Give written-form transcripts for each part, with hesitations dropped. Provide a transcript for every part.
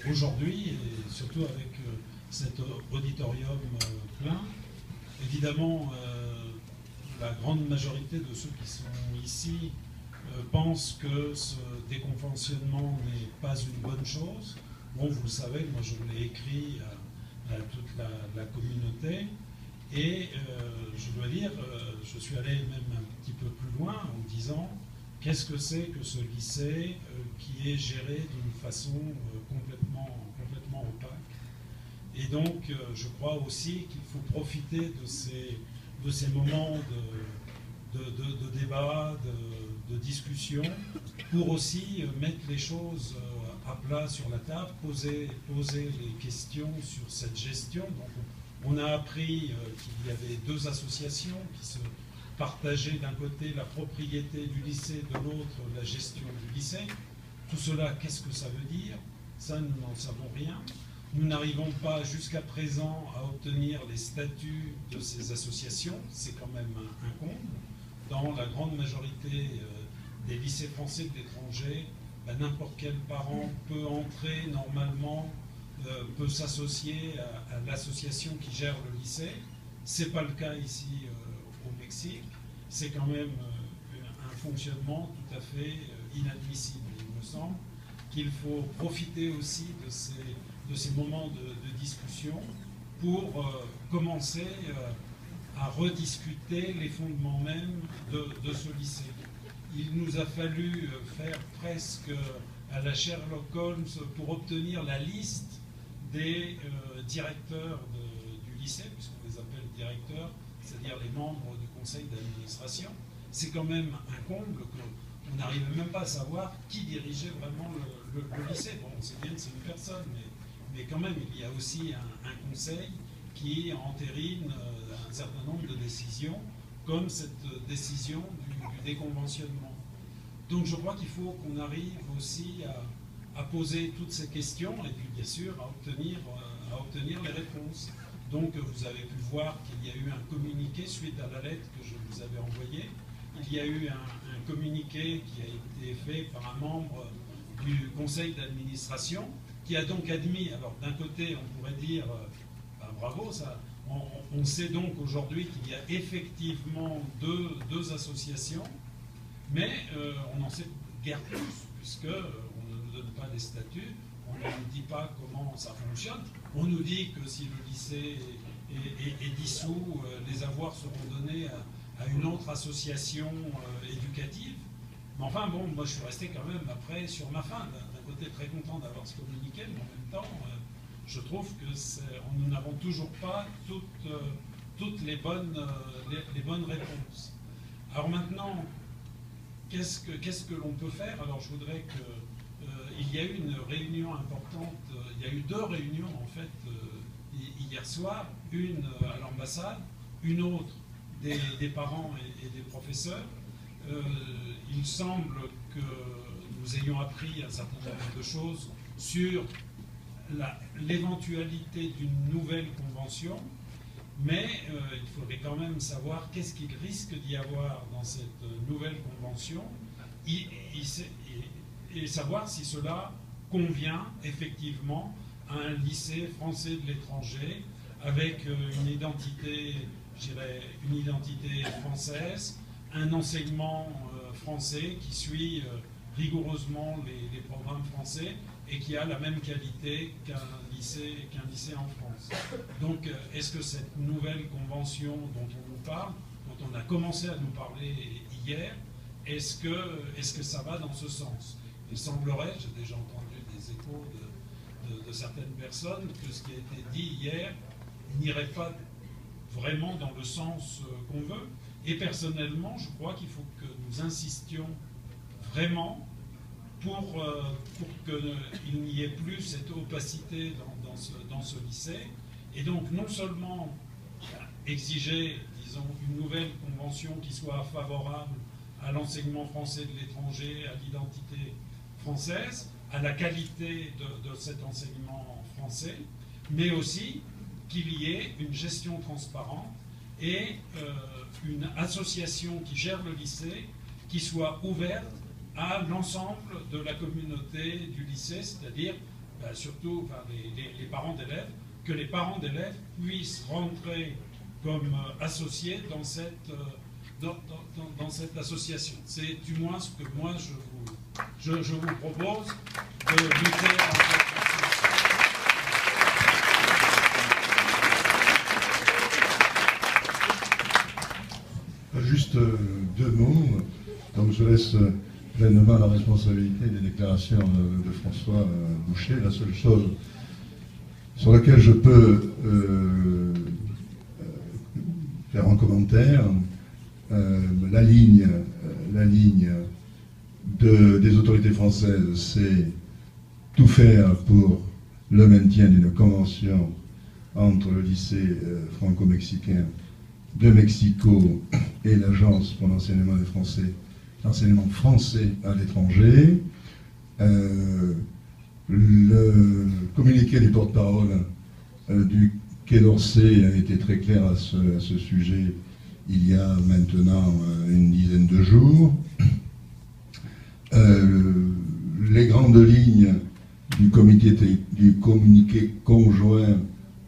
Aujourd'hui, et surtout avec cet auditorium plein, évidemment, la grande majorité de ceux qui sont ici pensent que ce déconventionnement n'est pas une bonne chose. Bon, vous le savez, moi je l'ai écrit à toute la communauté, et je dois dire, je suis allé même un petit peu plus loin en disant qu'est-ce que c'est que ce lycée qui est géré d'une façon complètement opaque. Et donc, je crois aussi qu'il faut profiter de ces moments de débat, de discussion, pour aussi mettre les choses à plat sur la table, poser les questions sur cette gestion. Donc, on a appris qu'il y avait deux associations qui se partageaient d'un côté la propriété du lycée, de l'autre la gestion du lycée. Tout cela, qu'est-ce que ça veut dire? Ça, nous n'en savons rien. Nous n'arrivons pas jusqu'à présent à obtenir les statuts de ces associations. C'est quand même un comble. Dans la grande majorité des lycées français de l'étranger, n'importe quel parent peut entrer normalement, peut s'associer à l'association qui gère le lycée. Ce n'est pas le cas ici au Mexique. C'est quand même un fonctionnement tout à fait inadmissible. Il me semble qu'il faut profiter aussi de ces moments de discussion pour commencer à rediscuter les fondements mêmes de ce lycée. Il nous a fallu faire presque à la Sherlock Holmes pour obtenir la liste des directeurs du lycée, puisqu'on les appelle directeurs, c'est-à-dire les membres du conseil d'administration. C'est quand même un comble qu'on n'arrive même pas à savoir qui dirigeait vraiment le lycée. Bon, on sait bien que c'est une personne, mais quand même, il y a aussi un conseil qui entérine un certain nombre de décisions, comme cette décision du déconventionnement. Donc je crois qu'il faut qu'on arrive aussi à poser toutes ces questions et puis bien sûr à obtenir les réponses. Donc vous avez pu voir qu'il y a eu un communiqué suite à la lettre que je vous avais envoyée. Il y a eu un communiqué qui a été fait par un membre du conseil d'administration qui a donc admis, alors d'un côté on pourrait dire bravo, ça, on sait donc aujourd'hui qu'il y a effectivement deux associations, mais on n'en sait guère plus, puisqu'on ne nous donne pas les statuts, on ne nous dit pas comment ça fonctionne. On nous dit que si le lycée est dissous, les avoirs seront donnés à une autre association éducative. Mais enfin, bon, moi je suis resté quand même après sur ma faim. D'un côté, très content d'avoir ce communiqué, mais en même temps, je trouve que nous n'avons toujours pas toutes les bonnes réponses. Alors maintenant, qu'est-ce que l'on peut faire? Alors je voudrais qu'il y a eu une réunion importante, il y a eu deux réunions en fait hier soir, une à l'ambassade, une autre des parents et des professeurs. Il semble que nous ayons appris un certain nombre de choses sur l'éventualité d'une nouvelle convention, mais il faudrait quand même savoir qu'est-ce qu'il risque d'y avoir dans cette nouvelle convention et savoir si cela convient effectivement à un lycée français de l'étranger avec une identité, je dirais, une identité française, un enseignement français qui suit rigoureusement les programmes français et qui a la même qualité qu'un lycée en France. Donc, est-ce que cette nouvelle convention dont on nous parle, dont on a commencé à nous parler hier, est-ce que ça va dans ce sens? Il semblerait, j'ai déjà entendu des échos de certaines personnes, que ce qui a été dit hier n'irait pas vraiment dans le sens qu'on veut. Et personnellement, je crois qu'il faut que nous insistions vraiment pour qu'il n'y ait plus cette opacité dans ce lycée. Et donc, non seulement exiger, disons, une nouvelle convention qui soit favorable à l'enseignement français de l'étranger, à l'identité française, à la qualité de cet enseignement français, mais aussi qu'il y ait une gestion transparente et une association qui gère le lycée qui soit ouverte à l'ensemble de la communauté du lycée, c'est-à-dire surtout les parents d'élèves, que les parents d'élèves puissent rentrer comme associés dans cette association. C'est du moins ce que moi je vous propose de lutter en fait. Juste deux mots, donc je laisse pleinement la responsabilité des déclarations de François Boucher. La seule chose sur laquelle je peux faire un commentaire, la ligne des autorités françaises, c'est tout faire pour le maintien d'une convention entre le lycée franco-mexicain de Mexico et l'Agence pour l'enseignement des Français, l'enseignement français à l'étranger. Le communiqué du porte-parole du Quai d'Orsay a été très clair à ce sujet il y a maintenant une dizaine de jours. Les grandes lignes du communiqué conjoint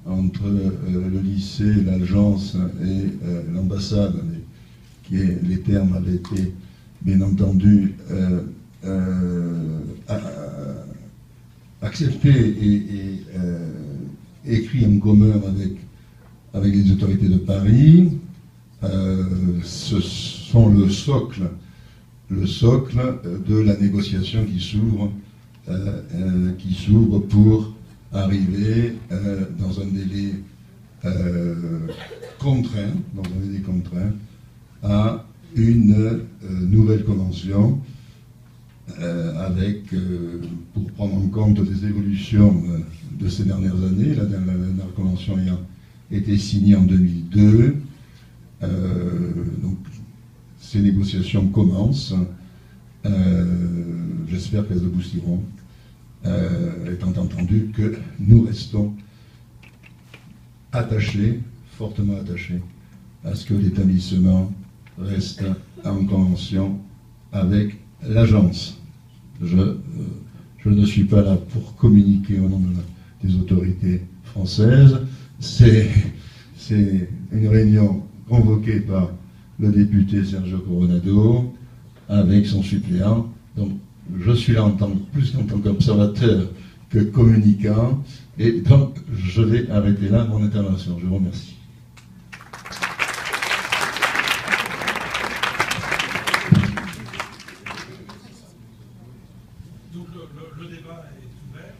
entre le lycée, l'agence et l'ambassade, les termes avaient été bien entendu acceptés et écrits en commun avec les autorités de Paris. Ce sont le socle de la négociation qui s'ouvre pour arriver dans un délai contraint, à une nouvelle convention pour prendre en compte des évolutions de ces dernières années, la dernière convention ayant été signée en 2002. Donc ces négociations commencent. J'espère qu'elles aboutiront. Étant entendu que nous restons attachés, fortement attachés, à ce que l'établissement reste en convention avec l'agence. Je ne suis pas là pour communiquer au nom des autorités françaises. C'est une réunion convoquée par le député Sergio Coronado avec son suppléant. Donc, je suis là plus en tant qu'observateur que communicant, et donc je vais arrêter là mon intervention. Je vous remercie. Donc le débat est ouvert.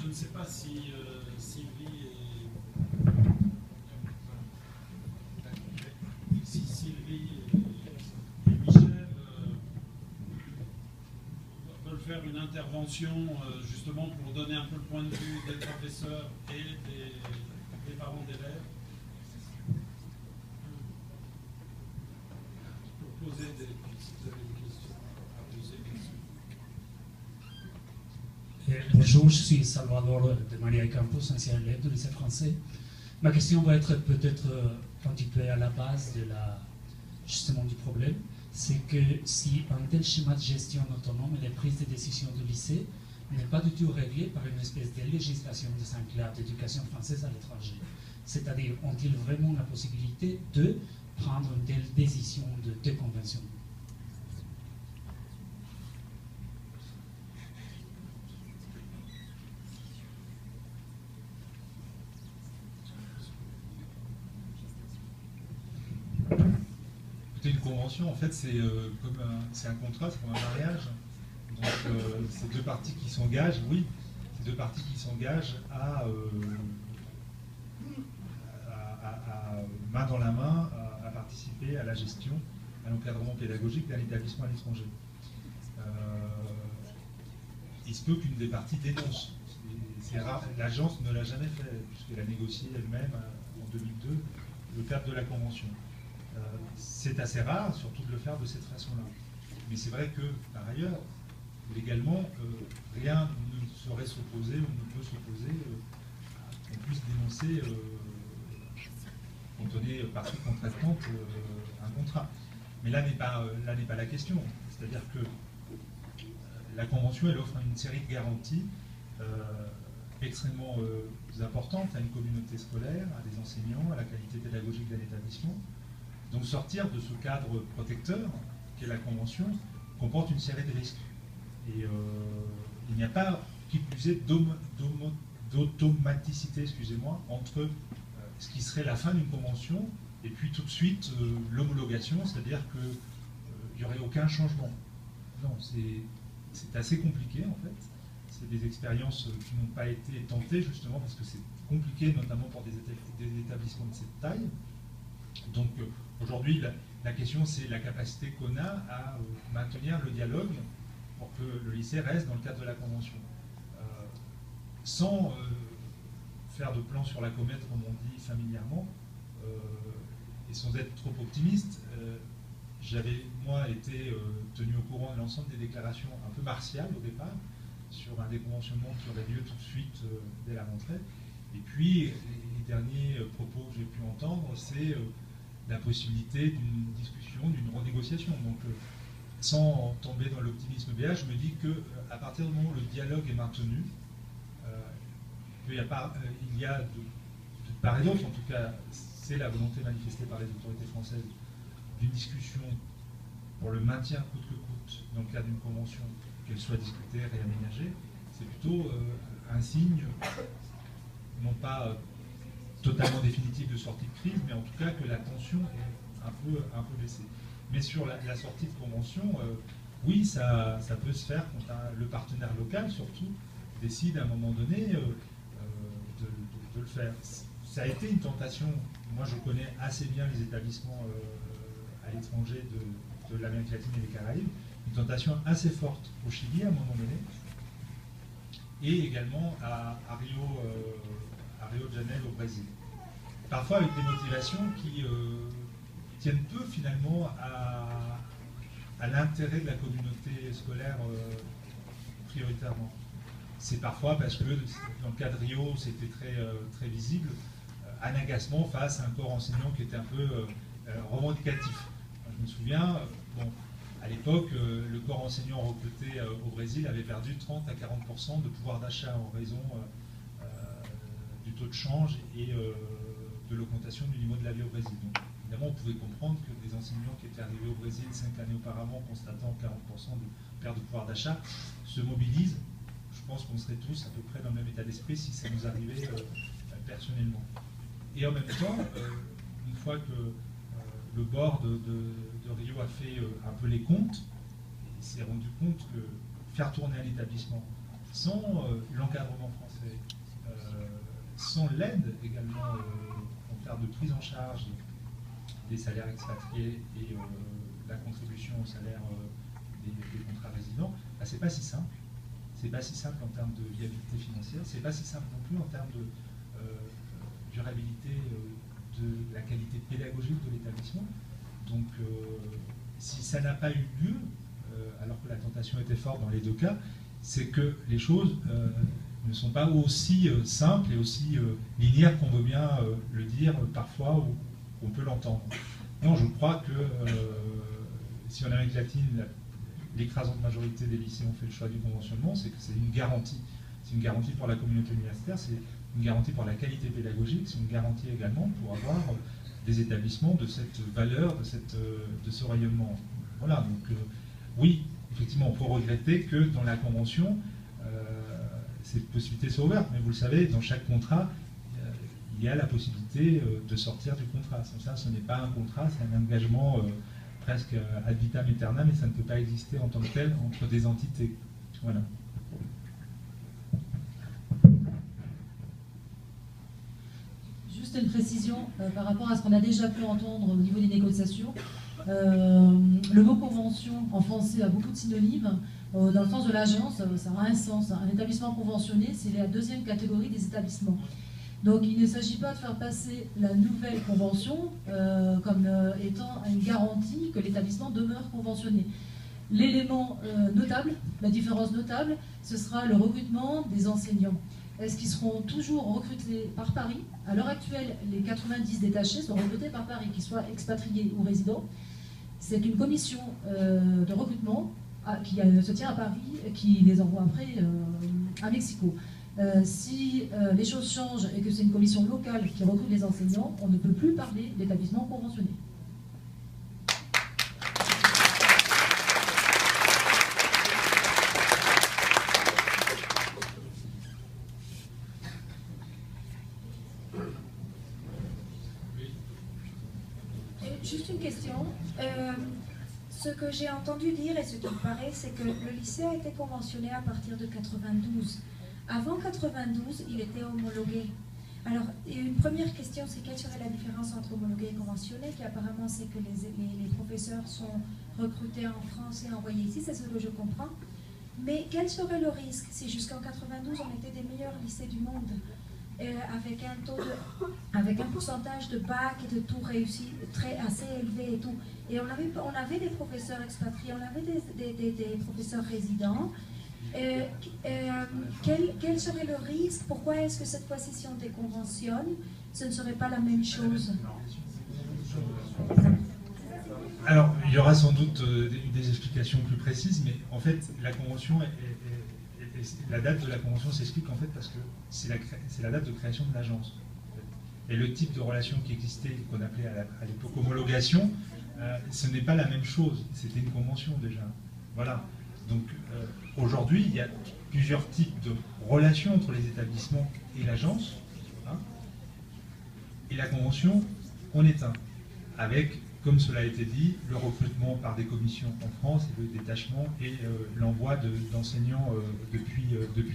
Je ne sais pas si Sylvie et Michel veulent faire une intervention justement pour donner un peu le point de vue des professeurs et des parents d'élèves. Pour poser si vous avez des questions à poser, bien sûr. Bonjour, je suis Salvador de Maria Campos, ancien élève du lycée français. Ma question va être peut-être un petit peu à la base justement du problème. C'est que si un tel schéma de gestion autonome et de prise de décision du lycée n'est pas du tout réglé par une espèce de législation des enclaves d'éducation française à l'étranger, c'est-à-dire ont-ils vraiment la possibilité de prendre une telle décision de déconvention? Une convention, en fait, c'est un contrat, c'est comme un mariage. Donc, c'est deux parties qui s'engagent, à main dans la main, à participer à la gestion, à l'encadrement pédagogique d'un établissement à l'étranger. Il se peut qu'une des parties dénonce. C'est rare. L'agence ne l'a jamais fait, puisqu'elle a négocié elle-même en 2002 le cadre de la convention. C'est assez rare, surtout de le faire de cette façon-là. Mais c'est vrai que, par ailleurs, légalement, rien ne saurait s'opposer ou ne peut s'opposer à qu'on puisse dénoncer, quand on est partie contractante, un contrat. Mais là n'est pas la question. C'est-à-dire que la Convention, elle offre une série de garanties extrêmement importantes à une communauté scolaire, à des enseignants, à la qualité pédagogique d'un établissement. Donc sortir de ce cadre protecteur qu'est la Convention comporte une série de risques. Et il n'y a pas, qui plus est, d'automaticité, excusez-moi, entre ce qui serait la fin d'une convention et puis tout de suite l'homologation, c'est-à-dire qu'il n'y aurait aucun changement. Non, c'est assez compliqué en fait. C'est des expériences qui n'ont pas été tentées justement parce que c'est compliqué, notamment pour des établissements de cette taille. Donc aujourd'hui, la question c'est la capacité qu'on a à maintenir le dialogue pour que le lycée reste dans le cadre de la Convention. Sans faire de plan sur la comète, comme on dit familièrement, et sans être trop optimiste, j'avais, moi, été tenu au courant de l'ensemble des déclarations un peu martiales au départ, sur un déconventionnement qui aurait lieu tout de suite dès la rentrée. Et puis, les derniers propos que j'ai pu entendre, c'est la possibilité d'une discussion, d'une renégociation. Donc, sans tomber dans l'optimisme BA, je me dis qu'à partir du moment où le dialogue est maintenu, il y a de part et d'autre, en tout cas, c'est la volonté manifestée par les autorités françaises d'une discussion pour le maintien coûte que coûte dans le cadre d'une convention, qu'elle soit discutée, réaménagée. C'est plutôt un signe, non pas totalement définitif de sortie de crise, mais en tout cas que la tension est un peu baissée. Mais sur la sortie de convention, oui, ça peut se faire quand le partenaire local, surtout, décide à un moment donné de le faire. Ça a été une tentation. Moi, je connais assez bien les établissements à l'étranger de l'Amérique latine et des Caraïbes. Une tentation assez forte au Chili à un moment donné, et également à Rio de Janeiro au Brésil. Parfois avec des motivations qui tiennent peu finalement à l'intérêt de la communauté scolaire prioritairement. C'est parfois parce que dans le cas de Rio, c'était très visible, un agacement face à un corps enseignant qui était un peu revendicatif. Je me souviens, à l'époque, le corps enseignant recruté au Brésil avait perdu 30 à 40% de pouvoir d'achat en raison du taux de change et de l'augmentation du niveau de la vie au Brésil. Donc, évidemment, on pouvait comprendre que des enseignants qui étaient arrivés au Brésil 5 années auparavant, constatant 40% de perte de pouvoir d'achat, se mobilisent. Je pense qu'on serait tous à peu près dans le même état d'esprit si ça nous arrivait personnellement. Et en même temps, une fois que le board de Rio a fait un peu les comptes, il s'est rendu compte que faire tourner un établissement sans l'encadrement français, sans l'aide également en termes de prise en charge des salaires expatriés et la contribution au salaire des contrats résidents, c'est pas si simple. C'est pas si simple en termes de viabilité financière, c'est pas si simple non plus en termes de durabilité de la qualité pédagogique de l'établissement. Donc, si ça n'a pas eu lieu, alors que la tentation était forte dans les deux cas, c'est que les choses ne sont pas aussi simples et aussi linéaires qu'on veut bien le dire parfois ou qu'on peut l'entendre. Non, je crois que si en Amérique latine, l'écrasante majorité des lycées ont fait le choix du conventionnement, c'est que c'est une garantie. C'est une garantie pour la communauté universitaire, c'est une garantie pour la qualité pédagogique, c'est une garantie également pour avoir des établissements de cette valeur, de ce rayonnement. Voilà, donc oui, effectivement, on peut regretter que dans la Convention, cette possibilité soit ouverte, mais vous le savez, dans chaque contrat, il y a la possibilité de sortir du contrat. Sans ça, ce n'est pas un contrat, c'est un engagement presque ad vitam aeternam, et ça ne peut pas exister en tant que tel entre des entités. Voilà. Juste une précision par rapport à ce qu'on a déjà pu entendre au niveau des négociations. Le mot convention en français a beaucoup de synonymes. Dans le sens de l'agence, ça a un sens. Un établissement conventionné, c'est la deuxième catégorie des établissements. Donc il ne s'agit pas de faire passer la nouvelle convention comme étant une garantie que l'établissement demeure conventionné. L'élément notable, la différence notable, ce sera le recrutement des enseignants. Est-ce qu'ils seront toujours recrutés par Paris? À l'heure actuelle, les 90 détachés sont recrutés par Paris, qu'ils soient expatriés ou résidents. c'est qu'une commission de recrutement qui se tient à Paris, qui les envoie après à Mexico. Si les choses changent et que c'est une commission locale qui recrute les enseignants, on ne peut plus parler d'établissement conventionné. Juste une question. Ce que j'ai entendu dire et ce qui me paraît, c'est que le lycée a été conventionné à partir de 92. Avant 92, il était homologué. Alors, une première question, c'est quelle serait la différence entre homologué et conventionné, qui apparemment c'est que les professeurs sont recrutés en France et envoyés ici, c'est ce que je comprends. Mais quel serait le risque si jusqu'en 92 on était des meilleurs lycées du monde, avec un pourcentage de bac et de tout réussi assez élevé et tout, et on avait des professeurs expatriés, on avait des professeurs résidents. Quel serait le risque? Pourquoi est-ce que cette fois-ci, si on déconventionne, ce ne serait pas la même chose? Alors, il y aura sans doute des explications plus précises, mais en fait, la convention, la date de la convention s'explique en fait parce que c'est la date de création de l'agence. Et le type de relation qui existait, qu'on appelait à l'époque homologation, ce n'est pas la même chose. C'était une convention déjà. Voilà. Donc aujourd'hui, il y a plusieurs types de relations entre les établissements et l'agence. Hein, et la convention en est un. Avec, comme cela a été dit, le recrutement par des commissions en France, et le détachement et l'envoi d'enseignants depuis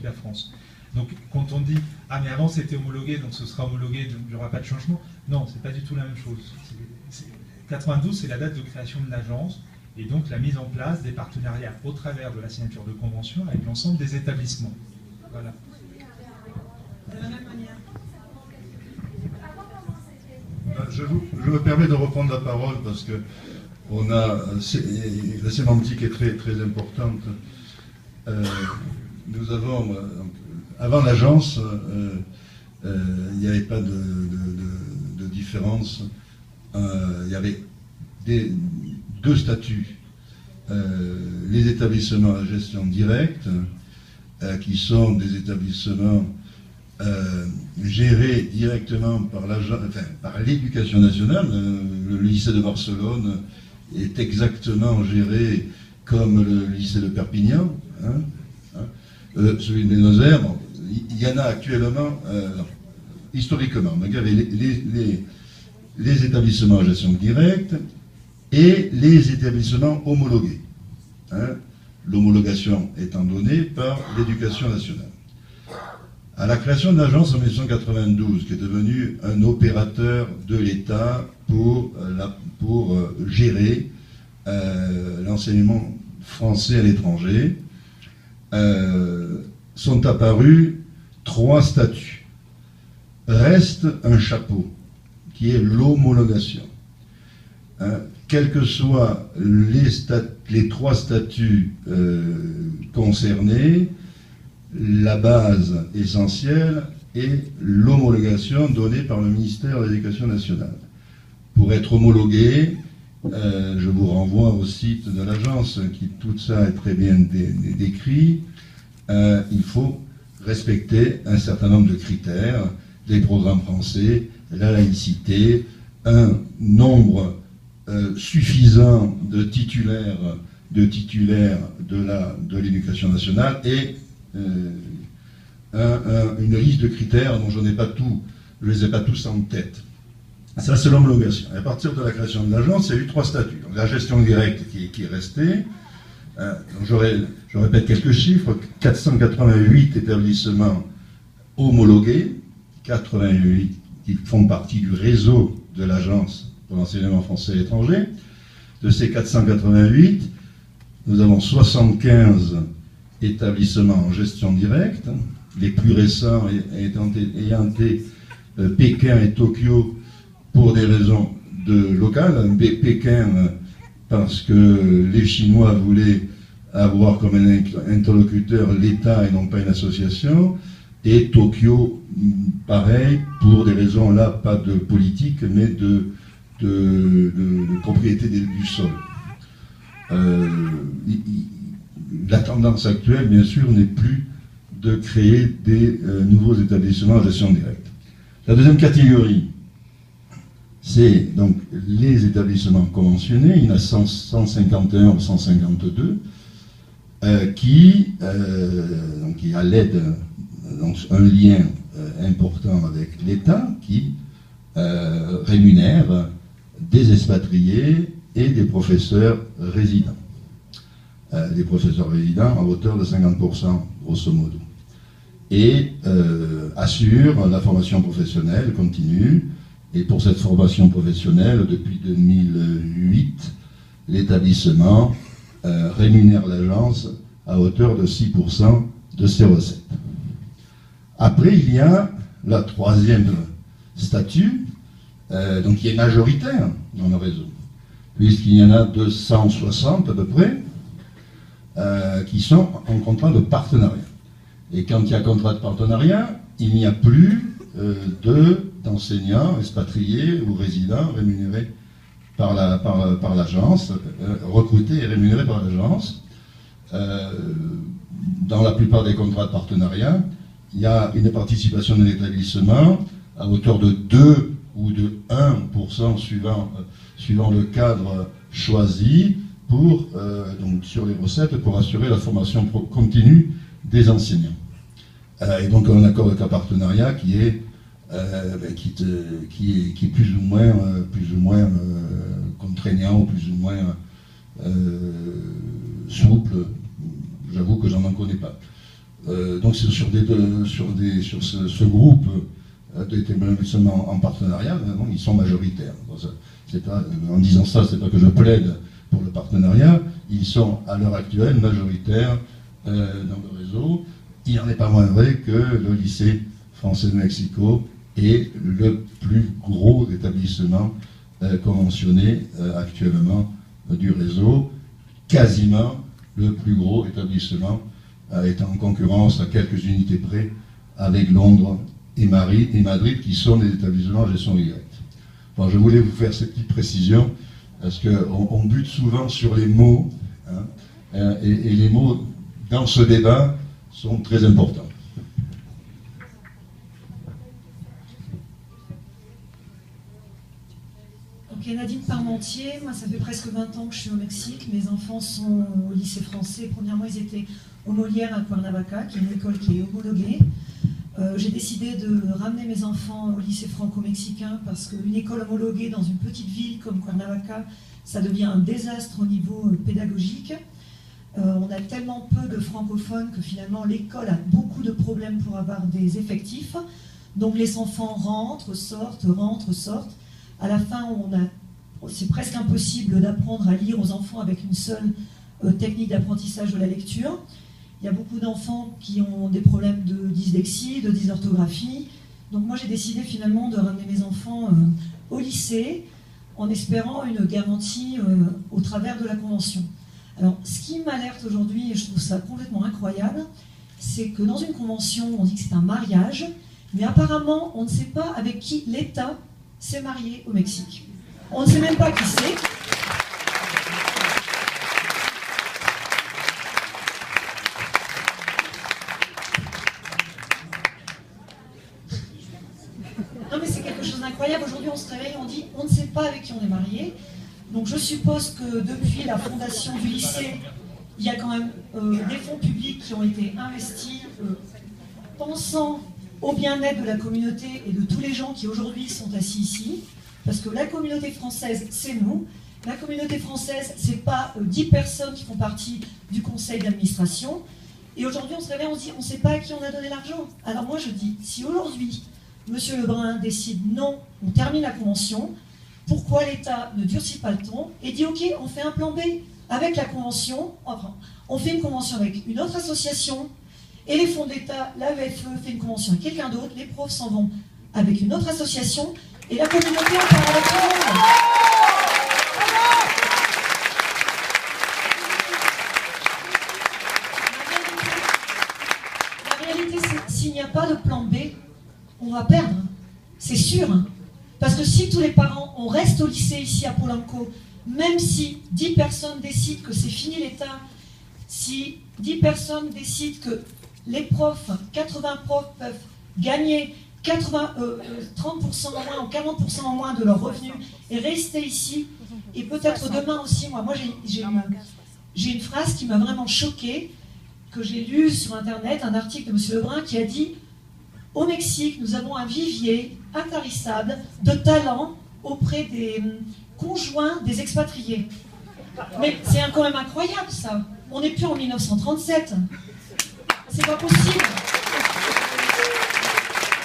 la France. Donc quand on dit « Ah mais avant c'était homologué, donc ce sera homologué, donc il n'y aura pas de changement », non, c'est pas du tout la même chose. 92, c'est la date de création de l'agence, et donc la mise en place des partenariats au travers de la signature de convention avec l'ensemble des établissements. Voilà. Je me permets de reprendre la parole parce que la sémantique est très, très importante. Nous avons, avant l'agence, il n'y avait pas de différence. Il y avait deux statuts. Les établissements à gestion directe, qui sont des établissements gérés directement par l'éducation nationale. Le lycée de Barcelone est exactement géré comme le lycée de Perpignan. Celui de Buenos-Aires, il y en a actuellement, historiquement. Donc il y avait les établissements à gestion directe et les établissements homologués. L'homologation étant donnée par l'éducation nationale. À la création de l'agence en 1992, qui est devenue un opérateur de l'État pour gérer l'enseignement français à l'étranger, sont apparus 3 statuts. Reste un chapeau, qui est l'homologation. Quels que soient les 3 statuts concernés, la base essentielle est l'homologation donnée par le ministère de l'Éducation nationale. Pour être homologué, je vous renvoie au site de l'agence, qui tout ça est très bien décrit. Il faut respecter un certain nombre de critères, les programmes français, la laïcité, un nombre suffisant de titulaires de l'éducation nationale et une liste de critères dont je ne les ai pas tous en tête. Ça, c'est l'homologation. À partir de la création de l'agence, il y a eu 3 statuts. Donc, la gestion directe qui est restée. Je répète quelques chiffres. 488 établissements homologués, 88 qui font partie du réseau de l'agence pour l'enseignement français à l'étranger. De ces 488, nous avons 75 établissements en gestion directe, les plus récents ayant été Pékin et Tokyo pour des raisons locales. Pékin parce que les Chinois voulaient avoir comme un interlocuteur l'État et non pas une association, et Tokyo, pareil, pour des raisons là, pas de politique, mais de propriété du sol. la tendance actuelle, bien sûr, n'est plus de créer des nouveaux établissements à gestion directe. La deuxième catégorie, c'est donc les établissements conventionnés. Il y en a 151 ou 152 qui à l'aide, donc un lien important avec l'État, qui rémunère des expatriés et des professeurs résidents. Des professeurs résidents à hauteur de 50%, grosso modo. Et assure la formation professionnelle continue. Et pour cette formation professionnelle, depuis 2008, l'établissement rémunère l'agence à hauteur de 6% de ses recettes. Après, il y a la troisième statut, donc qui est majoritaire dans le réseau, puisqu'il y en a 260 à peu près, qui sont en contrat de partenariat. Et quand il y a contrat de partenariat, il n'y a plus d'enseignants expatriés ou résidents rémunérés par l'agence, recrutés et rémunérés par l'agence. Dans la plupart des contrats de partenariat, il y a une participation de l'établissement à hauteur de 2 ou de 1% suivant le cadre choisi donc sur les recettes pour assurer la formation continue des enseignants. Et donc un accord de cas partenariat qui est plus ou moins contraignant ou plus ou moins souple. J'avoue que j'en connais pas. Donc c'est sur ce groupe d'établissements en partenariat, ils sont majoritaires. En disant ça, c'est pas que je plaide pour le partenariat, ils sont à l'heure actuelle majoritaires dans le réseau. Il n'en est pas moins vrai que le lycée français de Mexico est le plus gros établissement conventionné actuellement du réseau, quasiment le plus gros établissement étant en concurrence à quelques unités près avec Londres et Madrid qui sont des établissements à gestion directe. Bon, je voulais vous faire ces petites précisions parce qu'on bute souvent sur les mots, hein, et les mots dans ce débat sont très importants. Ok, Nadine Parmentier, moi ça fait presque 20 ans que je suis au Mexique, mes enfants sont au lycée français. Premièrement, ils étaient au Molière à Cuernavaca, qui est une école qui est homologuée. J'ai décidé de ramener mes enfants au lycée franco-mexicain parce qu'une école homologuée dans une petite ville comme Cuernavaca, ça devient un désastre au niveau pédagogique. On a tellement peu de francophones que finalement l'école a beaucoup de problèmes pour avoir des effectifs. Donc les enfants rentrent, sortent. À la fin, c'est presque impossible d'apprendre à lire aux enfants avec une seule technique d'apprentissage de la lecture. Il y a beaucoup d'enfants qui ont des problèmes de dyslexie, de dysorthographie. Donc moi j'ai décidé finalement de ramener mes enfants au lycée en espérant une garantie au travers de la convention. Alors ce qui m'alerte aujourd'hui, et je trouve ça complètement incroyable, c'est que dans une convention on dit que c'est un mariage, mais apparemment on ne sait pas avec qui l'État s'est marié au Mexique. On ne sait même pas qui c'est. Non mais c'est quelque chose d'incroyable. Aujourd'hui on se réveille, on dit on ne sait pas avec qui on est marié. Donc je suppose que depuis la fondation du lycée, il y a quand même des fonds publics qui ont été investis pensant au bien-être de la communauté et de tous les gens qui aujourd'hui sont assis ici. Parce que la communauté française, c'est nous. La communauté française, c'est pas 10 personnes qui font partie du conseil d'administration. Et aujourd'hui, on se réveille, on se dit, on ne sait pas à qui on a donné l'argent. Alors moi, je dis, si aujourd'hui, M. Lebrun décide non, on termine la convention, pourquoi l'État ne durcit pas le ton et dit, ok, on fait un plan B avec la convention, enfin, on fait une convention avec une autre association, et les fonds de l'État, la VFE fait une convention avec quelqu'un d'autre, les profs s'en vont avec une autre association, et la communauté en parle à tout le monde. La réalité, c'est s'il n'y a pas de plan B, on va perdre. C'est sûr. Parce que si tous les parents, on reste au lycée ici à Polanco, même si 10 personnes décident que c'est fini l'État, si 10 personnes décident que les profs, 80 profs peuvent gagner 30% en moins ou 40% en moins de leurs revenus et rester ici, et peut-être demain aussi, moi j'ai une phrase qui m'a vraiment choquée, que j'ai lue sur Internet, un article de M. Lebrun qui a dit « Au Mexique, nous avons un vivier intarissable de talents auprès des conjoints des expatriés. » Mais c'est quand même incroyable ça. On n'est plus en 1937. C'est pas possible.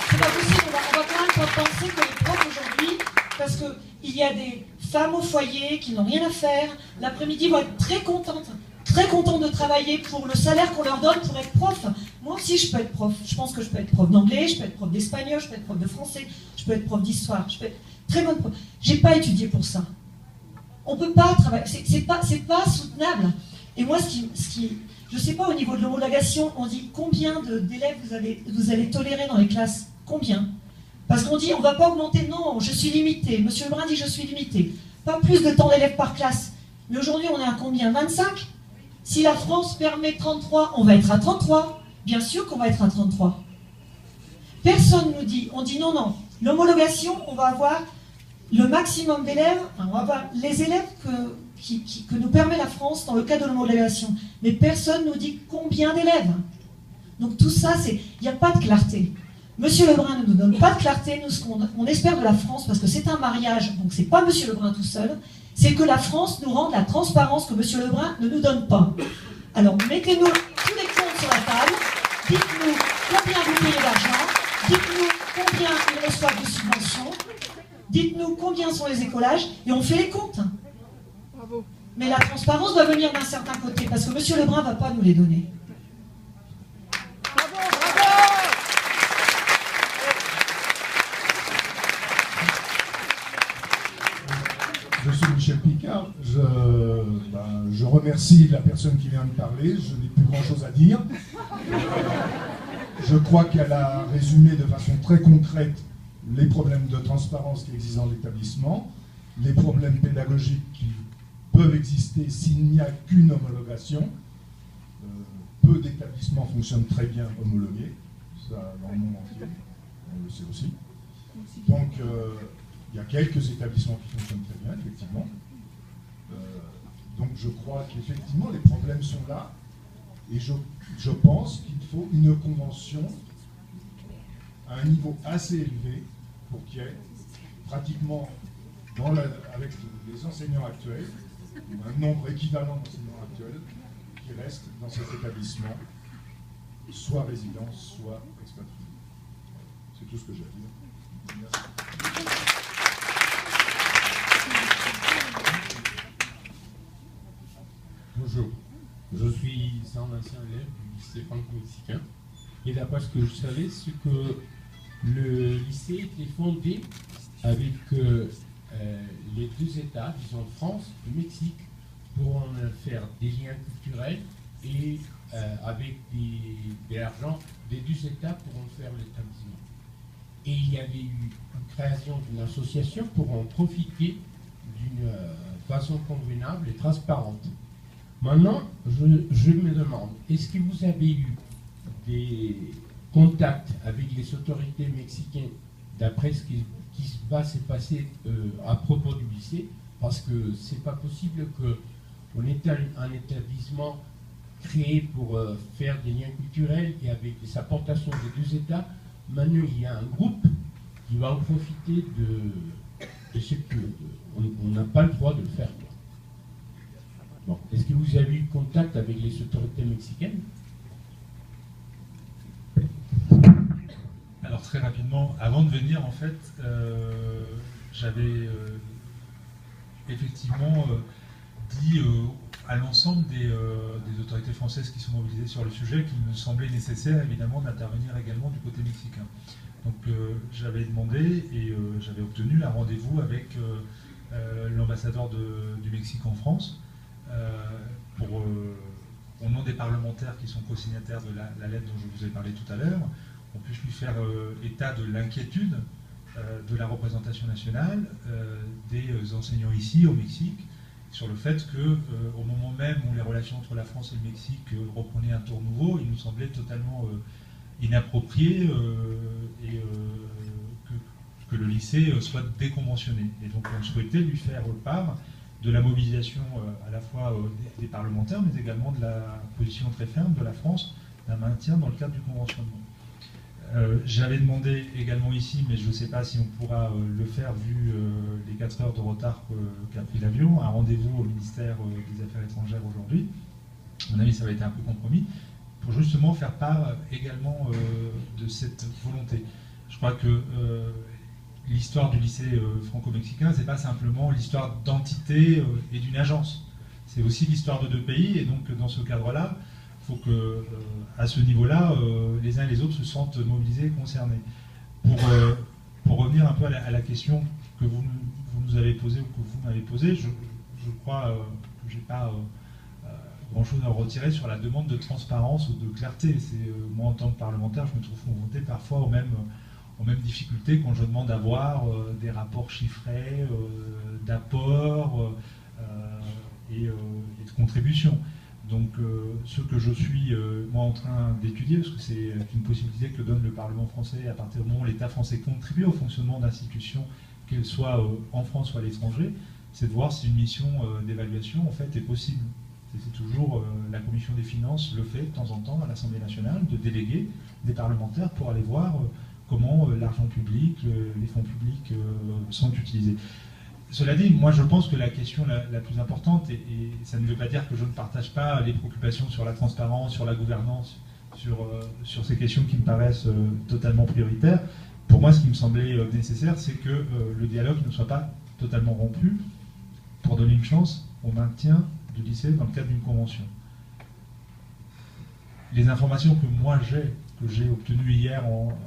C'est pas possible. On va quand même pas penser que les profs aujourd'hui, parce qu'il y a des femmes au foyer qui n'ont rien à faire, l'après-midi vont être très contentes de travailler pour le salaire qu'on leur donne pour être prof. Moi aussi je peux être prof. Je pense que je peux être prof d'anglais, je peux être prof d'espagnol, je peux être prof de français, je peux être prof d'histoire, je peux être très bonne prof. J'ai pas étudié pour ça. On peut pas travailler, c'est pas soutenable. Et moi je sais pas, au niveau de l'homologation, on dit combien d'élèves vous allez tolérer dans les classes? Combien? Parce qu'on dit on va pas augmenter, non, je suis limité. Monsieur Lebrun dit je suis limité. Pas plus de temps d'élèves par classe. Mais aujourd'hui on est à combien? 25? Si la France permet 33, on va être à 33. Bien sûr qu'on va être à 33. Personne nous dit, on dit non, l'homologation, on va avoir le maximum d'élèves, on va avoir les élèves que nous permet la France dans le cadre de l'homologation. Mais personne ne nous dit combien d'élèves. Donc tout ça, il n'y a pas de clarté. Monsieur Lebrun ne nous donne pas de clarté. Nous, ce qu'on espère de la France, parce que c'est un mariage, donc c'est pas Monsieur Lebrun tout seul, c'est que la France nous rende la transparence que Monsieur Lebrun ne nous donne pas. Alors mettez-nous tous les comptes sur la table, dites-nous combien vous payez d'argent, dites-nous combien ils reçoivent de subventions, dites-nous combien sont les écolages, et on fait les comptes. Bravo. Mais la transparence doit venir d'un certain côté, parce que Monsieur Lebrun ne va pas nous les donner. Je suis Michel Picard, je remercie la personne qui vient de parler, je n'ai plus grand chose à dire. Je crois qu'elle a résumé de façon très concrète les problèmes de transparence qui existent dans l'établissement, les problèmes pédagogiques qui peuvent exister s'il n'y a qu'une homologation. Peu d'établissements fonctionnent très bien homologués, ça dans le monde entier, on le sait aussi. Donc, il y a quelques établissements qui fonctionnent très bien, effectivement. Donc je crois qu'effectivement les problèmes sont là. Et je pense qu'il faut une convention à un niveau assez élevé pour qu'il y ait pratiquement, avec les enseignants actuels, un nombre équivalent d'enseignants actuels qui restent dans cet établissement, soit résidents, soit expatriés. C'est tout ce que j'ai à dire. Merci. Bonjour, je suis un ancien élève du lycée franco-mexicain et d'après ce que je savais, c'est que le lycée était fondé avec les deux États, disons France et Mexique, pour en faire des liens culturels et avec de l'argent des deux États pour en faire l'établissement. Et il y avait eu une création d'une association pour en profiter d'une façon convenable et transparente. Maintenant, je me demande, est-ce que vous avez eu des contacts avec les autorités mexicaines d'après ce qui va se passer à propos du lycée? Parce que c'est pas possible qu'on ait un établissement créé pour faire des liens culturels et avec des apportations des deux États. Maintenant, il y a un groupe qui va en profiter de ce que on n'a pas le droit de le faire. Bon. Est-ce que vous avez eu contact avec les autorités mexicaines? Alors très rapidement, avant de venir, en fait, j'avais effectivement dit à l'ensemble des autorités françaises qui sont mobilisées sur le sujet qu'il me semblait nécessaire, évidemment, d'intervenir également du côté mexicain. Donc j'avais demandé et j'avais obtenu un rendez-vous avec l'ambassadeur du Mexique en France, au nom des parlementaires qui sont co-signataires de la lettre dont je vous ai parlé tout à l'heure, on puisse lui faire état de l'inquiétude de la représentation nationale, des enseignants ici au Mexique, sur le fait que, au moment même où les relations entre la France et le Mexique reprenaient un tour nouveau, il nous semblait totalement inapproprié que le lycée soit déconventionné. Et donc on souhaitait lui faire part de la mobilisation à la fois des parlementaires, mais également de la position très ferme de la France d'un maintien dans le cadre du conventionnement. J'avais demandé également ici, mais je ne sais pas si on pourra le faire vu les 4 heures de retard qu'a pris l'avion, un rendez-vous au ministère des Affaires étrangères aujourd'hui. À mon avis, ça va être un peu compromis, pour justement faire part également de cette volonté. Je crois que l'histoire du lycée franco-mexicain, c'est pas simplement l'histoire d'entité et d'une agence. C'est aussi l'histoire de 2 pays, et donc dans ce cadre-là, il faut que, à ce niveau-là, les uns et les autres se sentent mobilisés et concernés. Pour revenir un peu à la question que vous nous avez posée ou que vous m'avez posée, je crois que je n'ai pas grand-chose à retirer sur la demande de transparence ou de clarté. Moi, en tant que parlementaire, je me trouve confronté parfois aux mêmes difficultés quand je demande à voir des rapports chiffrés, d'apports et de contributions. Donc ce que je suis moi en train d'étudier, parce que c'est une possibilité que donne le Parlement français à partir du moment où l'État français contribue au fonctionnement d'institutions, qu'elles soient en France ou à l'étranger, c'est de voir si une mission d'évaluation en fait est possible. C'est toujours la Commission des finances le fait de temps en temps à l'Assemblée nationale, de déléguer des parlementaires pour aller voir comment l'argent public, les fonds publics sont utilisés. Cela dit, moi je pense que la question la plus importante, et ça ne veut pas dire que je ne partage pas les préoccupations sur la transparence, sur la gouvernance, sur ces questions qui me paraissent totalement prioritaires, pour moi ce qui me semblait nécessaire, c'est que le dialogue ne soit pas totalement rompu pour donner une chance au maintien du lycée dans le cadre d'une convention. Les informations que moi j'ai obtenues hier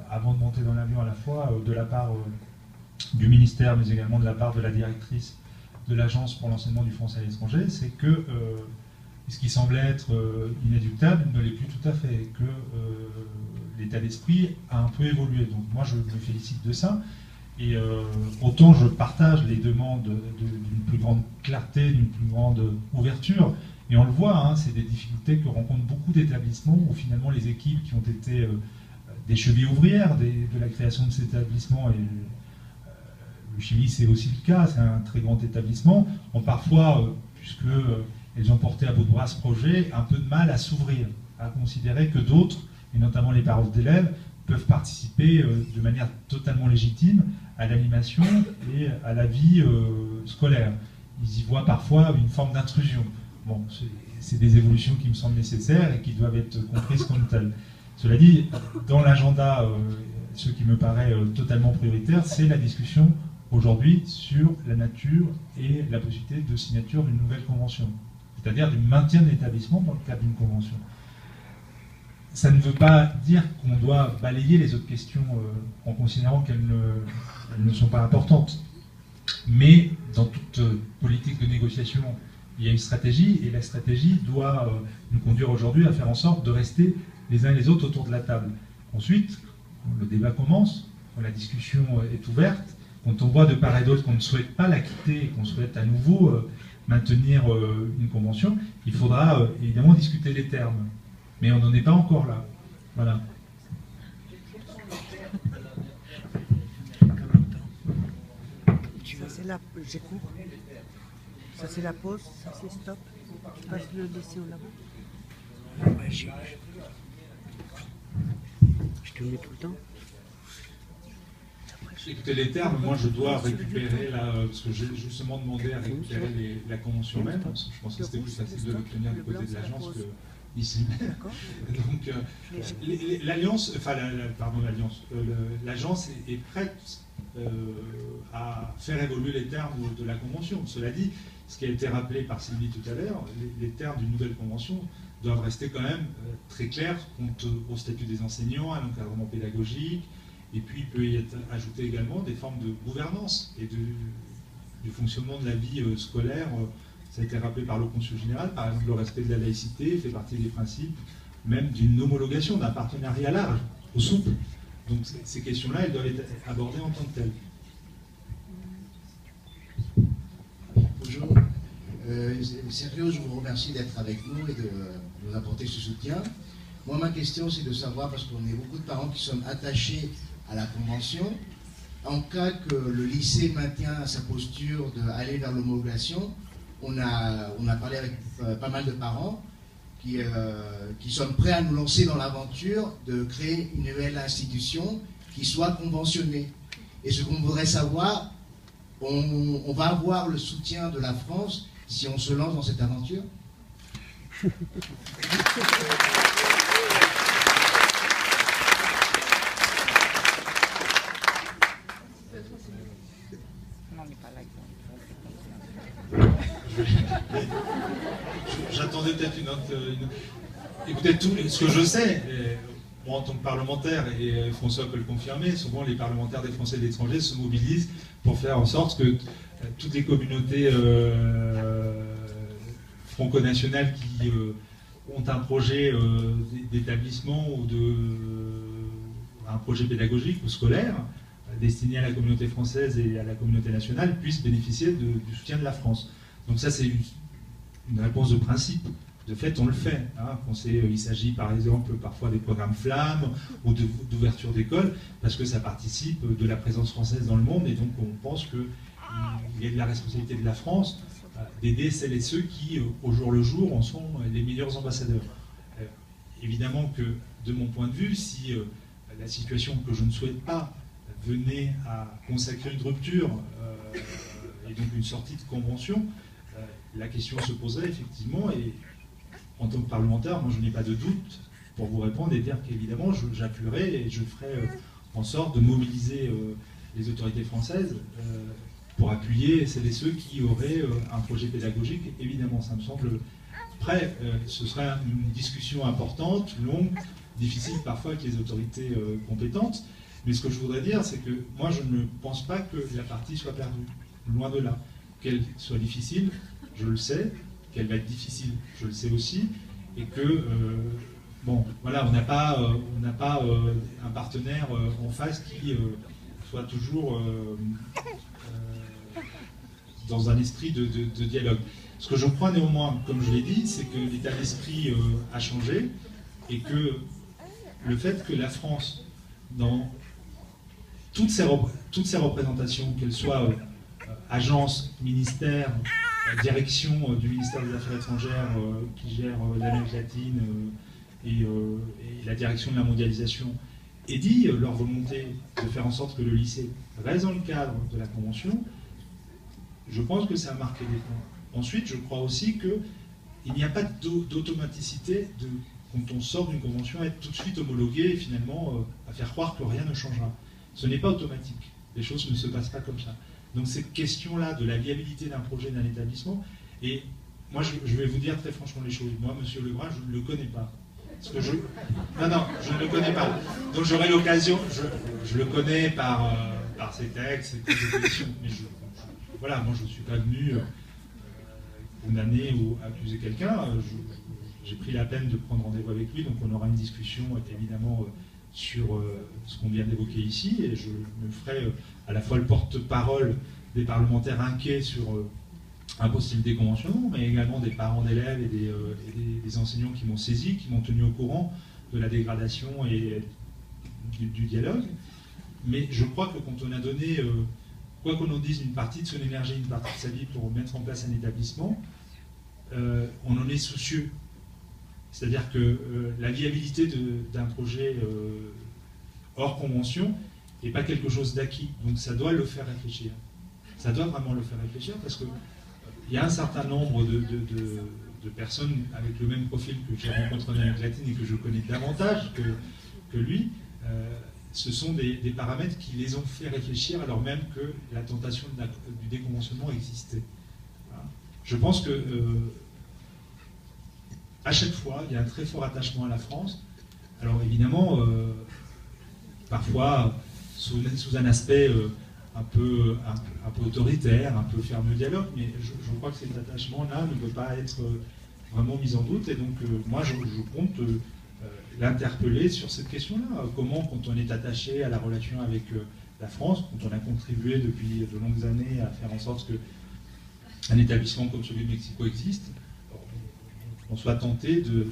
avant de monter dans l'avion, à la fois de la part du ministère, mais également de la part de la directrice de l'Agence pour l'enseignement du français à l'étranger, c'est que ce qui semblait être inéluctable ne l'est plus tout à fait, que l'état d'esprit a un peu évolué. Donc moi je me félicite de ça, et autant je partage les demandes d'une plus grande clarté, d'une plus grande ouverture, et on le voit, hein, c'est des difficultés que rencontrent beaucoup d'établissements où finalement les équipes qui ont été des chevilles ouvrières de la création de cet établissement, et le Chili c'est aussi le cas, c'est un très grand établissement, ont parfois, puisqu'elles ont porté à bout de bras ce projet, un peu de mal à s'ouvrir, à considérer que d'autres, et notamment les parents d'élèves, peuvent participer de manière totalement légitime à l'animation et à la vie scolaire. Ils y voient parfois une forme d'intrusion. Bon, c'est des évolutions qui me semblent nécessaires et qui doivent être comprises comme telles. Cela dit, dans l'agenda, ce qui me paraît totalement prioritaire, c'est la discussion aujourd'hui sur la nature et la possibilité de signature d'une nouvelle convention, c'est-à-dire du maintien de l'établissement dans le cadre d'une convention. Ça ne veut pas dire qu'on doit balayer les autres questions en considérant qu'elles ne sont pas importantes. Mais dans toute politique de négociation, il y a une stratégie, et la stratégie doit nous conduire aujourd'hui à faire en sorte de rester les uns et les autres autour de la table. Ensuite, quand le débat commence, quand la discussion est ouverte, quand on voit de part et d'autre qu'on ne souhaite pas la quitter et qu'on souhaite à nouveau maintenir une convention, il faudra évidemment discuter les termes. Mais on n'en est pas encore là. Voilà. Ça c'est la... J'écoute. Ça c'est la pause, ça c'est stop. Tu passes le lycée au labo. Ouais, je te le mets tout le temps. Écoutez, les termes, moi je dois récupérer là, parce que j'ai justement demandé à récupérer la convention même. Parce que je pense que c'était plus facile de l'obtenir du côté de l'agence que ici. Donc l'alliance, enfin l'agence est prête à faire évoluer les termes de la convention. Cela dit, ce qui a été rappelé par Sylvie tout à l'heure, les termes d'une nouvelle convention doivent rester quand même très clairs quant au statut des enseignants, à l'encadrement pédagogique, et puis il peut y être ajouté également des formes de gouvernance et du fonctionnement de la vie scolaire. Ça a été rappelé par le consul général, par exemple le respect de la laïcité fait partie des principes, même d'une homologation, d'un partenariat large, au souple. Donc ces questions-là, elles doivent être abordées en tant que telles. Bonjour. Sergio, je vous remercie d'être avec nous et de nous apporter ce soutien. Moi, ma question, c'est de savoir, parce qu'on est beaucoup de parents qui sommes attachés à la Convention, en cas que le lycée maintient sa posture d'aller vers l'homologation, on a parlé avec pas mal de parents qui sont prêts à nous lancer dans l'aventure de créer une nouvelle institution qui soit conventionnée. Et ce qu'on voudrait savoir, on va avoir le soutien de la France si on se lance dans cette aventure? J'attendais peut-être une autre... Écoutez, ce que je sais, moi en tant que parlementaire, et François peut le confirmer, souvent les parlementaires des Français et de l'étranger se mobilisent pour faire en sorte que toutes les communautés franco-nationales qui ont un projet d'établissement ou un projet pédagogique ou scolaire destiné à la communauté française et à la communauté nationale puissent bénéficier du soutien de la France. Donc ça, c'est une réponse de principe. De fait, on le fait. Hein. Il s'agit par exemple parfois des programmes flammes ou d'ouverture d'écoles, parce que ça participe de la présence française dans le monde, et donc on pense qu'il est de la responsabilité de la France d'aider celles et ceux qui, au jour le jour, en sont les meilleurs ambassadeurs. Évidemment que, de mon point de vue, si la situation que je ne souhaite pas venait à consacrer une rupture et donc une sortie de convention, la question se poserait effectivement, et en tant que parlementaire, moi je n'ai pas de doute pour vous répondre et dire qu'évidemment j'appuierai et je ferai en sorte de mobiliser les autorités françaises pour appuyer celles et ceux qui auraient un projet pédagogique. Évidemment, ça me semble prêt. Ce serait une discussion importante, longue, difficile parfois avec les autorités compétentes. Mais ce que je voudrais dire, c'est que moi je ne pense pas que la partie soit perdue. Loin de là. Qu'elle soit difficile, je le sais. Qu'elle va être difficile, je le sais aussi, et que, bon, voilà, on n'a pas un partenaire en face qui soit toujours dans un esprit de dialogue. Ce que je crois néanmoins, comme je l'ai dit, c'est que l'état d'esprit a changé, et que le fait que la France, dans toutes ses représentations, qu'elles soient agences, ministères, direction du ministère des Affaires étrangères qui gère l'Amérique latine et la direction de la mondialisation, ait dit leur volonté de faire en sorte que le lycée reste dans le cadre de la Convention, je pense que ça a marqué des points. Ensuite, je crois aussi qu'il n'y a pas d'automaticité quand on sort d'une convention à être tout de suite homologué et finalement à faire croire que rien ne changera. Ce n'est pas automatique. Les choses ne se passent pas comme ça. Donc cette question-là de la viabilité d'un projet, d'un établissement, et moi je vais vous dire très franchement les choses. Moi, M. Lebrun, je ne le connais pas. Parce que non, je ne le connais pas. Donc j'aurai l'occasion, je le connais par ses textes, ses positions, mais voilà, moi je ne suis pas venu condamner ou accuser quelqu'un. J'ai pris la peine de prendre rendez-vous avec lui, donc on aura une discussion évidemment sur ce qu'on vient d'évoquer ici, et je me ferai à la fois le porte-parole des parlementaires inquiets sur un possible déconventionnement, mais également des parents d'élèves et des enseignants qui m'ont saisi, qui m'ont tenu au courant de la dégradation et du dialogue. Mais je crois que quand on a donné, quoi qu'on en dise, une partie de son énergie, une partie de sa vie pour mettre en place un établissement, on en est soucieux. C'est-à-dire que la viabilité d'un projet hors convention n'est pas quelque chose d'acquis. Donc ça doit le faire réfléchir. Ça doit vraiment le faire réfléchir, parce qu'il y a un certain nombre de personnes avec le même profil que j'ai rencontré en Amérique latine et que je connais davantage que lui. Ce sont des paramètres qui les ont fait réfléchir alors même que la tentation du déconventionnement existait. Voilà. Je pense que à chaque fois, il y a un très fort attachement à la France. Alors évidemment, parfois sous un aspect un peu autoritaire, un peu ferme au dialogue, mais je crois que cet attachement-là ne peut pas être vraiment mis en doute. Et donc moi, je compte l'interpeller sur cette question-là. Comment, quand on est attaché à la relation avec la France, quand on a contribué depuis de longues années à faire en sorte que un établissement comme celui de Mexico existe, on soit tenté de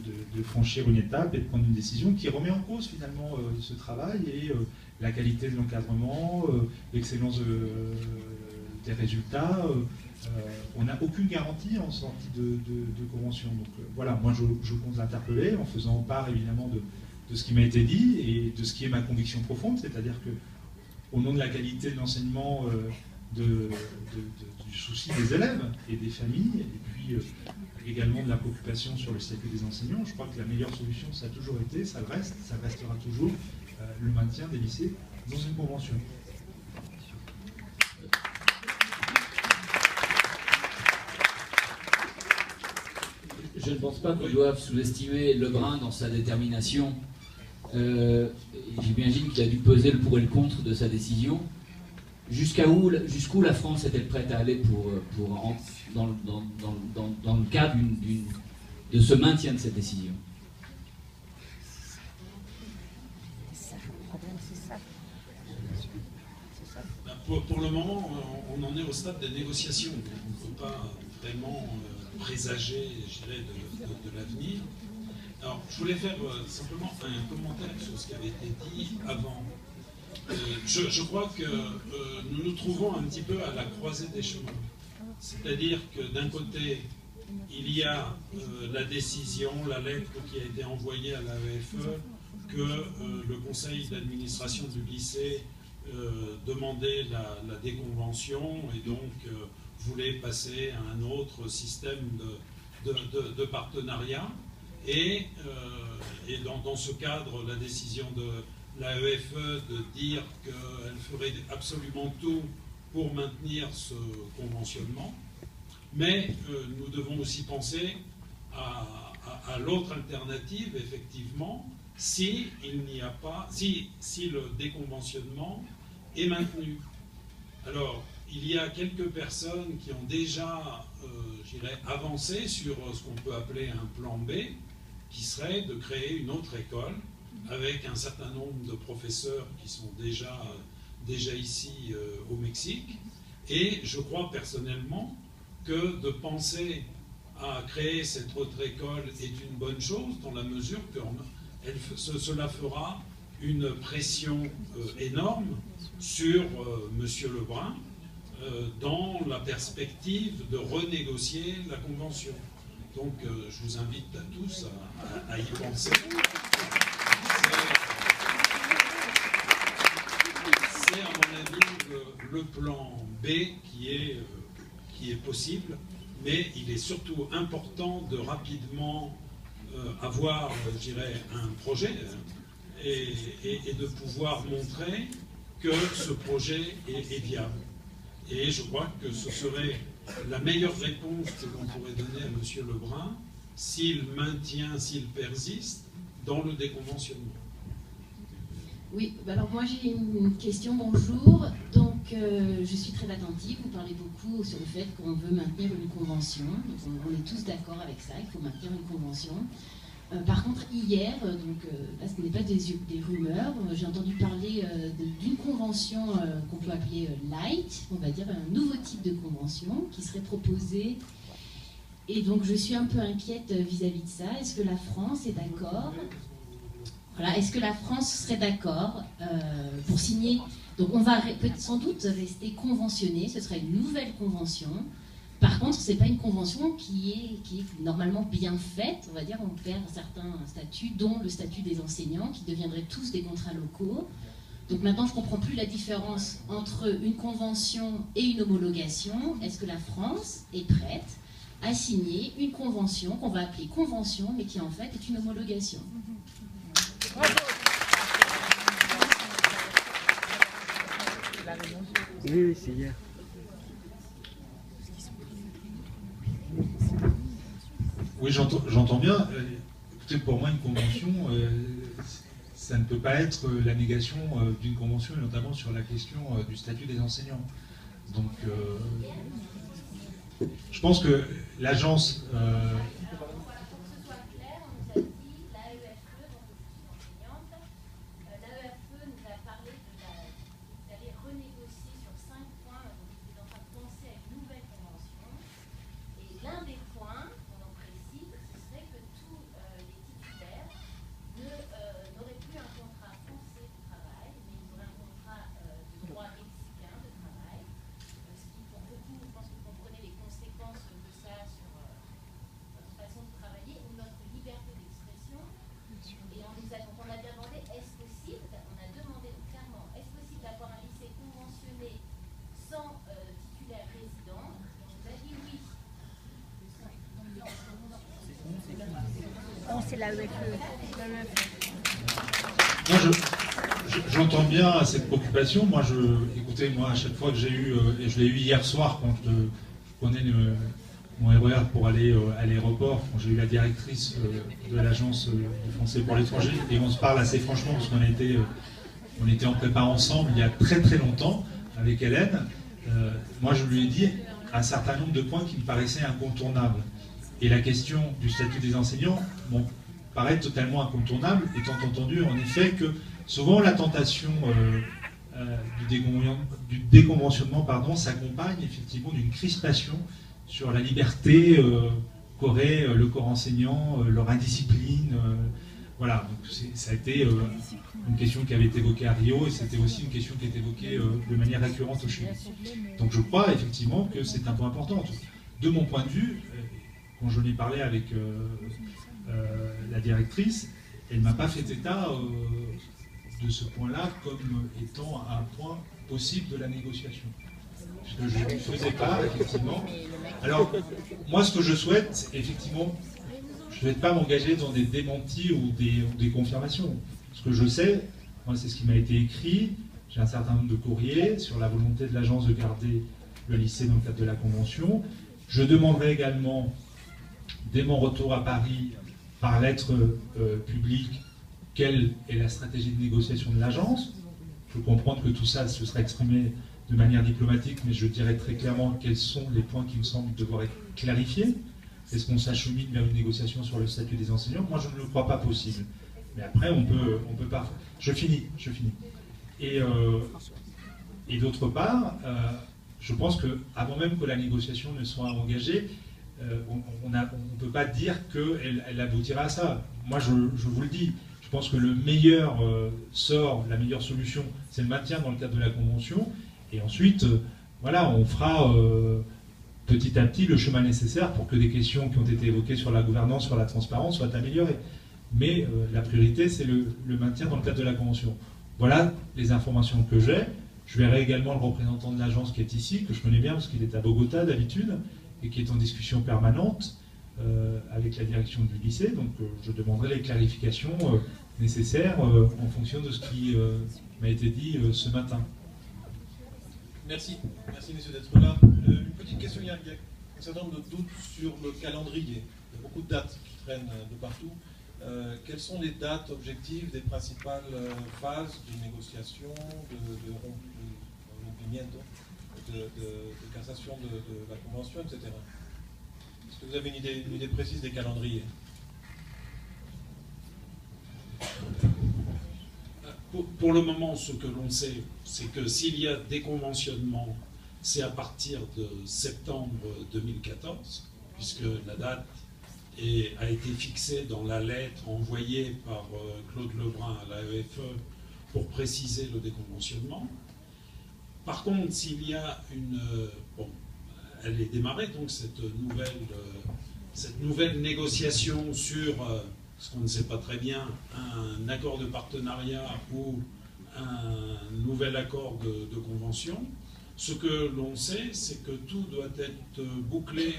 franchir une étape et de prendre une décision qui remet en cause finalement ce travail et la qualité de l'encadrement, l'excellence des résultats. On n'a aucune garantie en sortie de convention. Donc voilà, moi je compte l'interpeller en faisant part évidemment de ce qui m'a été dit et de ce qui est ma conviction profonde, c'est-à-dire que au nom de la qualité de l'enseignement, du souci des élèves et des familles, et puis également de la préoccupation sur le statut des enseignants, je crois que la meilleure solution, ça a toujours été, ça le reste, ça restera toujours le maintien des lycées dans une convention. Je ne pense pas qu'on doive sous-estimer Lebrun dans sa détermination. J'imagine qu'il a dû peser le pour et le contre de sa décision. Jusqu'où la France est-elle prête à aller dans le cadre de ce maintien de cette décision? Pour le moment, on en est au stade des négociations. On ne peut pas vraiment présager, je dirais, de l'avenir. Alors, je voulais faire simplement un commentaire sur ce qui avait été dit avant. Je crois que nous nous trouvons un petit peu à la croisée des chemins. C'est-à-dire que d'un côté, il y a la décision, la lettre qui a été envoyée à l'AEFE, que le conseil d'administration du lycée demandait la déconvention et donc voulait passer à un autre système de partenariat. Et dans ce cadre, la décision de l'AEFE de dire qu'elle ferait absolument tout pour maintenir ce conventionnement. Mais nous devons aussi penser à l'autre alternative, effectivement, si le déconventionnement est maintenu. Alors, il y a quelques personnes qui ont déjà, je dirais, avancé sur ce qu'on peut appeler un plan B, qui serait de créer une autre école avec un certain nombre de professeurs qui sont déjà ici au Mexique. Et je crois personnellement que de penser à créer cette autre école est une bonne chose dans la mesure que cela fera une pression énorme sur M. Lebrun dans la perspective de renégocier la convention. Donc je vous invite à tous à y penser. C'est à mon avis le plan B qui est possible, mais il est surtout important de rapidement avoir, je dirais, un projet et de pouvoir montrer que ce projet est viable. Et je crois que ce serait la meilleure réponse que l'on pourrait donner à M. Lebrun s'il persiste dans le déconventionnement. Oui, alors moi j'ai une question, bonjour. Donc je suis très attentive, vous parlez beaucoup sur le fait qu'on veut maintenir une convention. Donc, on est tous d'accord avec ça, il faut maintenir une convention. Par contre, hier, là ce n'est pas des rumeurs, j'ai entendu parler d'une convention qu'on peut appeler light, on va dire un nouveau type de convention qui serait proposée. Et donc je suis un peu inquiète vis-à-vis de ça. Est-ce que la France est d'accord? Voilà, est-ce que la France serait d'accord pour signer? Donc on va sans doute rester conventionné, ce serait une nouvelle convention. Par contre, ce n'est pas une convention qui est normalement bien faite. On va dire on perd certains statuts, dont le statut des enseignants, qui deviendraient tous des contrats locaux. Donc maintenant, je ne comprends plus la différence entre une convention et une homologation. Est-ce que la France est prête à signer une convention qu'on va appeler convention, mais qui en fait est une homologation? Oui, c'est hier. Oui, j'entends bien. Écoutez, pour moi, une convention, ça ne peut pas être la négation d'une convention, et notamment sur la question du statut des enseignants. Donc, je pense que l'agence... c'est la EFE. Moi, j'entends bien cette préoccupation. Moi, écoutez, moi, à chaque fois que j'ai eu, et je l'ai eu hier soir quand je prenais mon RER pour aller à l'aéroport, quand j'ai eu la directrice de l'agence du Français pour l'étranger, et on se parle assez franchement parce qu'on était en prépa ensemble il y a très très longtemps avec Hélène. Moi, je lui ai dit un certain nombre de points qui me paraissaient incontournables. Et la question du statut des enseignants paraît totalement incontournable, étant entendu en effet que souvent la tentation du déconventionnement s'accompagne effectivement d'une crispation sur la liberté qu'aurait le corps enseignant, leur indiscipline. Voilà, donc ça a été une question qui avait été évoquée à Rio, et c'était aussi une question qui est évoquée de manière récurrente au Chili. Donc je crois effectivement que c'est un point important. De mon point de vue, quand je l'ai parlé avec la directrice, elle ne m'a pas fait état de ce point-là comme étant un point possible de la négociation. Ce que je ne faisais pas, effectivement. Alors, moi, ce que je souhaite, effectivement, je ne souhaite pas m'engager dans des démentis ou des confirmations. Ce que je sais, moi, c'est ce qui m'a été écrit. J'ai un certain nombre de courriers sur la volonté de l'agence de garder le lycée dans le cadre de la Convention. Je demanderai également, dès mon retour à Paris, par lettre publique, quelle est la stratégie de négociation de l'agence. Je peux comprendre que tout ça se serait exprimé de manière diplomatique, mais je dirais très clairement quels sont les points qui me semblent devoir être clarifiés. Est-ce qu'on s'achemine vers une négociation sur le statut des enseignants? Moi, je ne le crois pas possible. Mais après, on peut pas... Je finis. Et d'autre part, je pense qu'avant même que la négociation ne soit engagée, on ne peut pas dire qu'elle aboutira à ça. Moi, je vous le dis, je pense que le meilleur la meilleure solution, c'est le maintien dans le cadre de la Convention. Et ensuite, voilà, on fera petit à petit le chemin nécessaire pour que des questions qui ont été évoquées sur la gouvernance, sur la transparence soient améliorées. Mais la priorité, c'est le maintien dans le cadre de la Convention. Voilà les informations que j'ai. Je verrai également le représentant de l'agence qui est ici, que je connais bien parce qu'il est à Bogota d'habitude, et qui est en discussion permanente avec la direction du lycée. Donc je demanderai les clarifications nécessaires en fonction de ce qui m'a été dit ce matin. Merci messieurs d'être là. Une petite question, il y a un certain nombre de doutes sur le calendrier. Il y a beaucoup de dates qui traînent de partout. Quelles sont les dates objectives des principales phases de négociation, de cassation de la Convention, etc. Est-ce que vous avez une idée précise des calendriers? Pour le moment, ce que l'on sait, c'est que s'il y a déconventionnement, c'est à partir de septembre 2014, puisque la date a été fixée dans la lettre envoyée par Claude Lebrun à la EFE pour préciser le déconventionnement. Par contre, s'il y a elle est démarrée, donc cette nouvelle négociation sur ce qu'on ne sait pas très bien, un accord de partenariat ou un nouvel accord de convention. Ce que l'on sait, c'est que tout doit être bouclé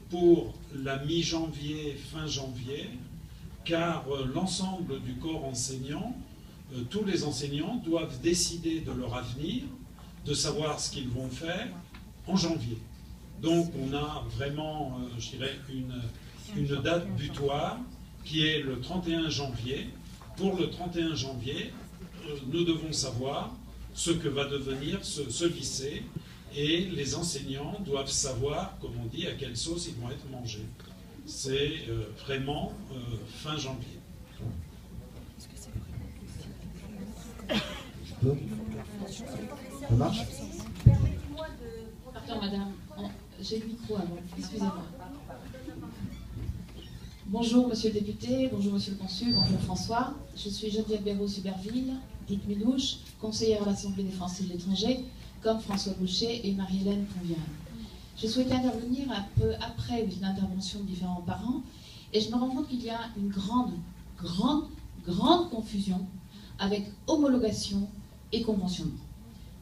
pour la mi-janvier, fin janvier, car l'ensemble du corps enseignant, tous les enseignants doivent décider de leur avenir, de savoir ce qu'ils vont faire en janvier. Donc on a vraiment, je dirais, une date butoir qui est le 31 janvier. Pour le 31 janvier, nous devons savoir ce que va devenir ce lycée, et les enseignants doivent savoir, comme on dit, à quelle sauce ils vont être mangés. C'est vraiment fin janvier. Ça marche? Pardon, madame. J'ai le micro avant. Excusez-moi. Bonjour, monsieur le député. Bonjour, monsieur le consul. Bonjour, François. Je suis Geneviève Béraud-Suberville, dite Minouche, conseillère à l'Assemblée des Français de l'étranger, comme François Boucher et Marie-Hélène Ponvial. Je souhaitais intervenir un peu après l'intervention de différents parents, et je me rends compte qu'il y a une grande confusion avec homologation et conventionnement.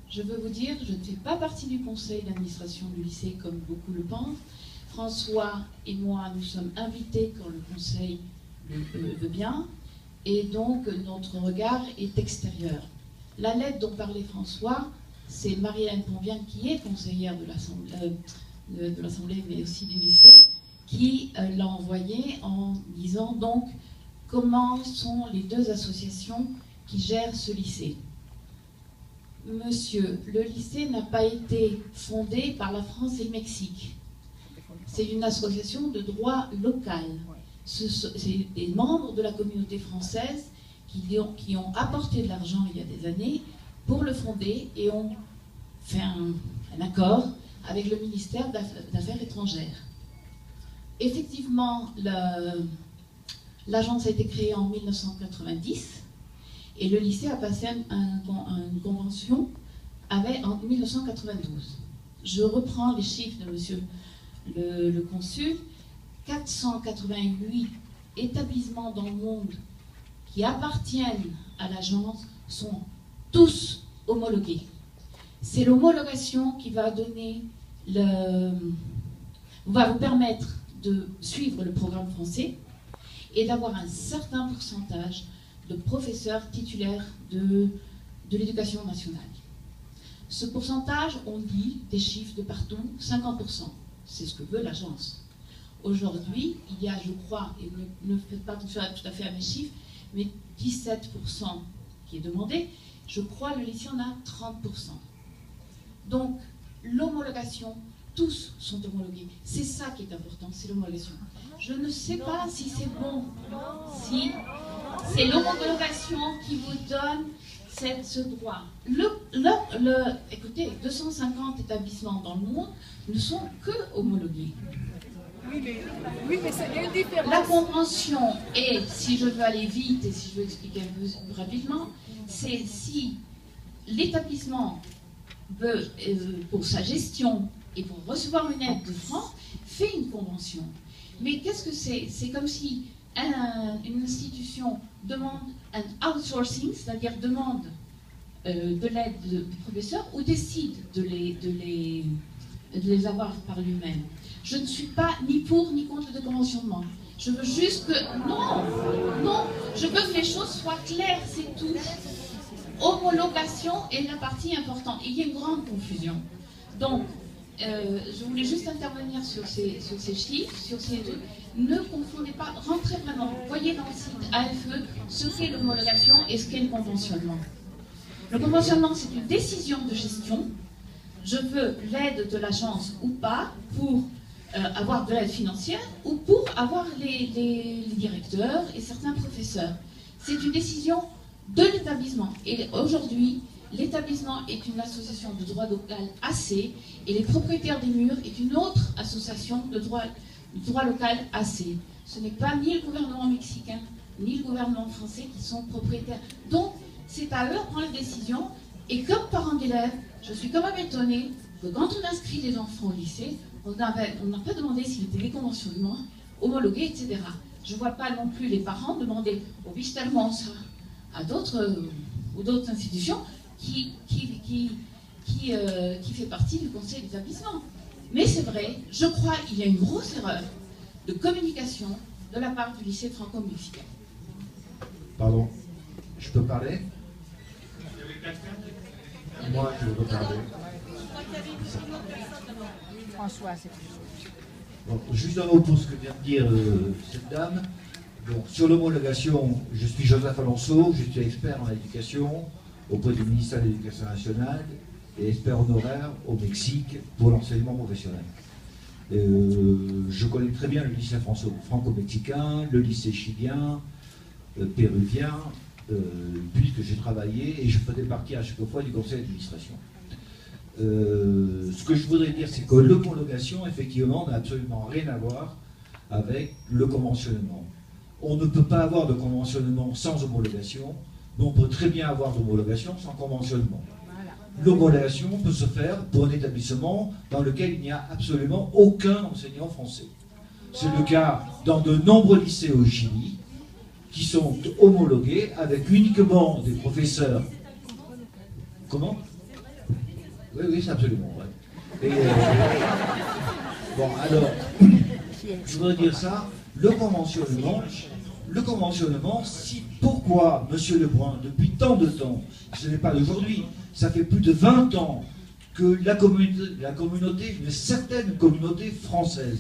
Je veux vous dire, je ne fais pas partie du conseil d'administration du lycée comme beaucoup le pensent. François et moi, nous sommes invités quand le conseil veut bien, et donc notre regard est extérieur. La lettre dont parlait François, c'est Marie-Hélène Ponvian, qui est conseillère de l'Assemblée, mais aussi du lycée, qui l'a envoyée en disant donc comment sont les deux associations qui gèrent ce lycée. Monsieur, le lycée n'a pas été fondé par la France et le Mexique. C'est une association de droit local. C'est des membres de la communauté française qui ont apporté de l'argent il y a des années pour le fonder et ont fait un accord avec le ministère d'Affaires étrangères. Effectivement, l'agence a été créée en 1990 et le lycée a passé une convention en 1992. Je reprends les chiffres de monsieur le consul. 488 établissements dans le monde qui appartiennent à l'agence sont tous homologués. C'est l'homologation qui va vous permettre de suivre le programme français et d'avoir un certain pourcentage de professeurs titulaires de l'éducation nationale. Ce pourcentage, on dit des chiffres de partout, 50%. C'est ce que veut l'agence. Aujourd'hui, il y a, je crois, et ne faites pas tout à fait à mes chiffres, mais 17% qui est demandé. Je crois le lycée en a 30%. Donc, l'homologation, tous sont homologués. C'est ça qui est important, c'est l'homologation. Je ne sais pas si c'est bon, si c'est l'homologation qui vous donne ce droit. Écoutez, 250 établissements dans le monde ne sont que homologués. Oui, mais il y a une différence. La convention est, si je veux aller vite et si je veux expliquer un peu plus rapidement, c'est si l'établissement veut, pour sa gestion et pour recevoir une aide de France, fait une convention. Mais qu'est-ce que c'est? C'est comme si une institution demande un outsourcing, c'est-à-dire demande de l'aide de professeurs ou décide de les avoir par lui-même. Je ne suis pas ni pour ni contre le conventionnement. Je veux juste que... Non, je veux que les choses soient claires, c'est tout. Homologation est la partie importante. Et il y a une grande confusion. Donc, je voulais juste intervenir sur ces chiffres, sur ces trucs. Ne confondez pas, rentrez vraiment. Voyez dans le site AFE ce qu'est l'homologation et ce qu'est le conventionnement. Le conventionnement, c'est une décision de gestion. Je veux l'aide de l'agence ou pas pour avoir de l'aide financière ou pour avoir les directeurs et certains professeurs. C'est une décision de l'établissement. Et aujourd'hui, l'établissement est une association de droit local AC et les propriétaires des murs est une autre association de droit local AC. Ce n'est pas ni le gouvernement mexicain ni le gouvernement français qui sont propriétaires. Donc, c'est à eux de prendre les décisions. Et comme parent d'élèves, je suis quand même étonnée que quand on inscrit les enfants au lycée, on n'a pas demandé s'il était des conventionnements, homologués, etc. Je ne vois pas non plus les parents demander au Wistermans à d'autres ou d'autres institutions qui fait partie du conseil d'établissement. Mais c'est vrai, je crois qu'il y a une grosse erreur de communication de la part du lycée franco-mexicain. Pardon, je peux parler? Moi, je veux parler. François, c'est Bon, juste un mot pour ce que vient de dire cette dame. Donc, sur l'homologation, je suis Joseph Alonso, je suis expert en éducation auprès du ministère de l'Éducation nationale et expert honoraire au Mexique pour l'enseignement professionnel. Je connais très bien le lycée franco-mexicain, le lycée chilien, péruvien, puisque j'ai travaillé et je faisais partie à chaque fois du conseil d'administration. Ce que je voudrais dire, c'est que l'homologation, effectivement, n'a absolument rien à voir avec le conventionnement. On ne peut pas avoir de conventionnement sans homologation, mais on peut très bien avoir d'homologation sans conventionnement. L'homologation peut se faire pour un établissement dans lequel il n'y a absolument aucun enseignant français. C'est le cas dans de nombreux lycées au Chili, qui sont homologués avec uniquement des professeurs. Comment? Oui, c'est absolument vrai. Bon, alors, je voudrais dire ça, le conventionnement le conventionnement, pourquoi, Monsieur Lebrun, depuis tant de temps, ce n'est pas d'aujourd'hui, ça fait plus de 20 ans que la communauté, une certaine communauté française,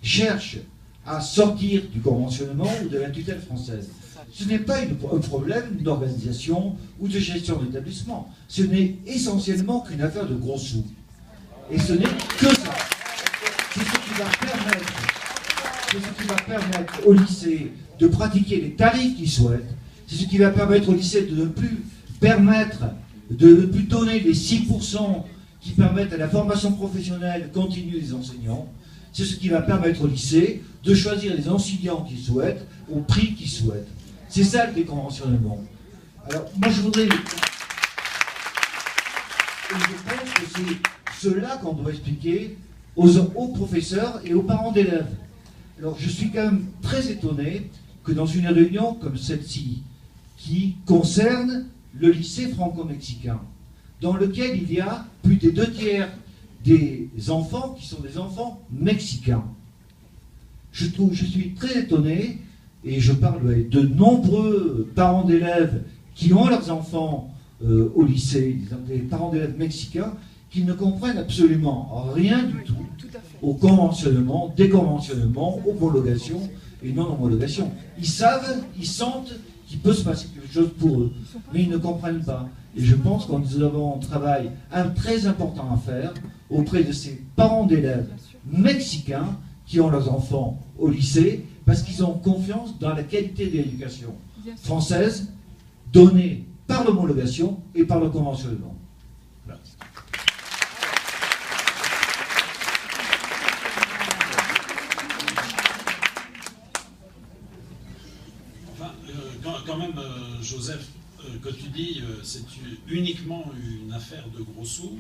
cherche à sortir du conventionnement ou de la tutelle française. Ce n'est pas un problème d'organisation ou de gestion d'établissement. Ce n'est essentiellement qu'une affaire de gros sous. Et ce n'est que ça. C'est ce qui va permettre au lycée de pratiquer les tarifs qu'il souhaite. C'est ce qui va permettre au lycée de ne plus donner les 6% qui permettent à la formation professionnelle continue des enseignants. C'est ce qui va permettre au lycée de choisir les enseignants qu'il souhaite au prix qu'il souhaite. C'est ça le déconventionnement. Alors, moi je voudrais... Et je pense que c'est cela qu'on doit expliquer aux professeurs et aux parents d'élèves. Alors, je suis quand même très étonné que dans une réunion comme celle-ci, qui concerne le lycée franco-mexicain, dans lequel il y a plus des 2/3 des enfants qui sont des enfants mexicains. Je suis très étonné, et je parle avec de nombreux parents d'élèves qui ont leurs enfants au lycée, des parents d'élèves mexicains, qui ne comprennent absolument rien du tout au conventionnement, déconventionnement, homologation et non-homologation. Ils savent, ils sentent qu'il peut se passer quelque chose pour eux, mais ils ne comprennent pas. Et je pense que nous avons un travail très important à faire auprès de ces parents d'élèves mexicains qui ont leurs enfants au lycée, parce qu'ils ont confiance dans la qualité de l'éducation française donnée par l'homologation et par le conventionnement. Voilà. Enfin, quand même, Joseph, que tu dis, c'est uniquement une affaire de gros sous.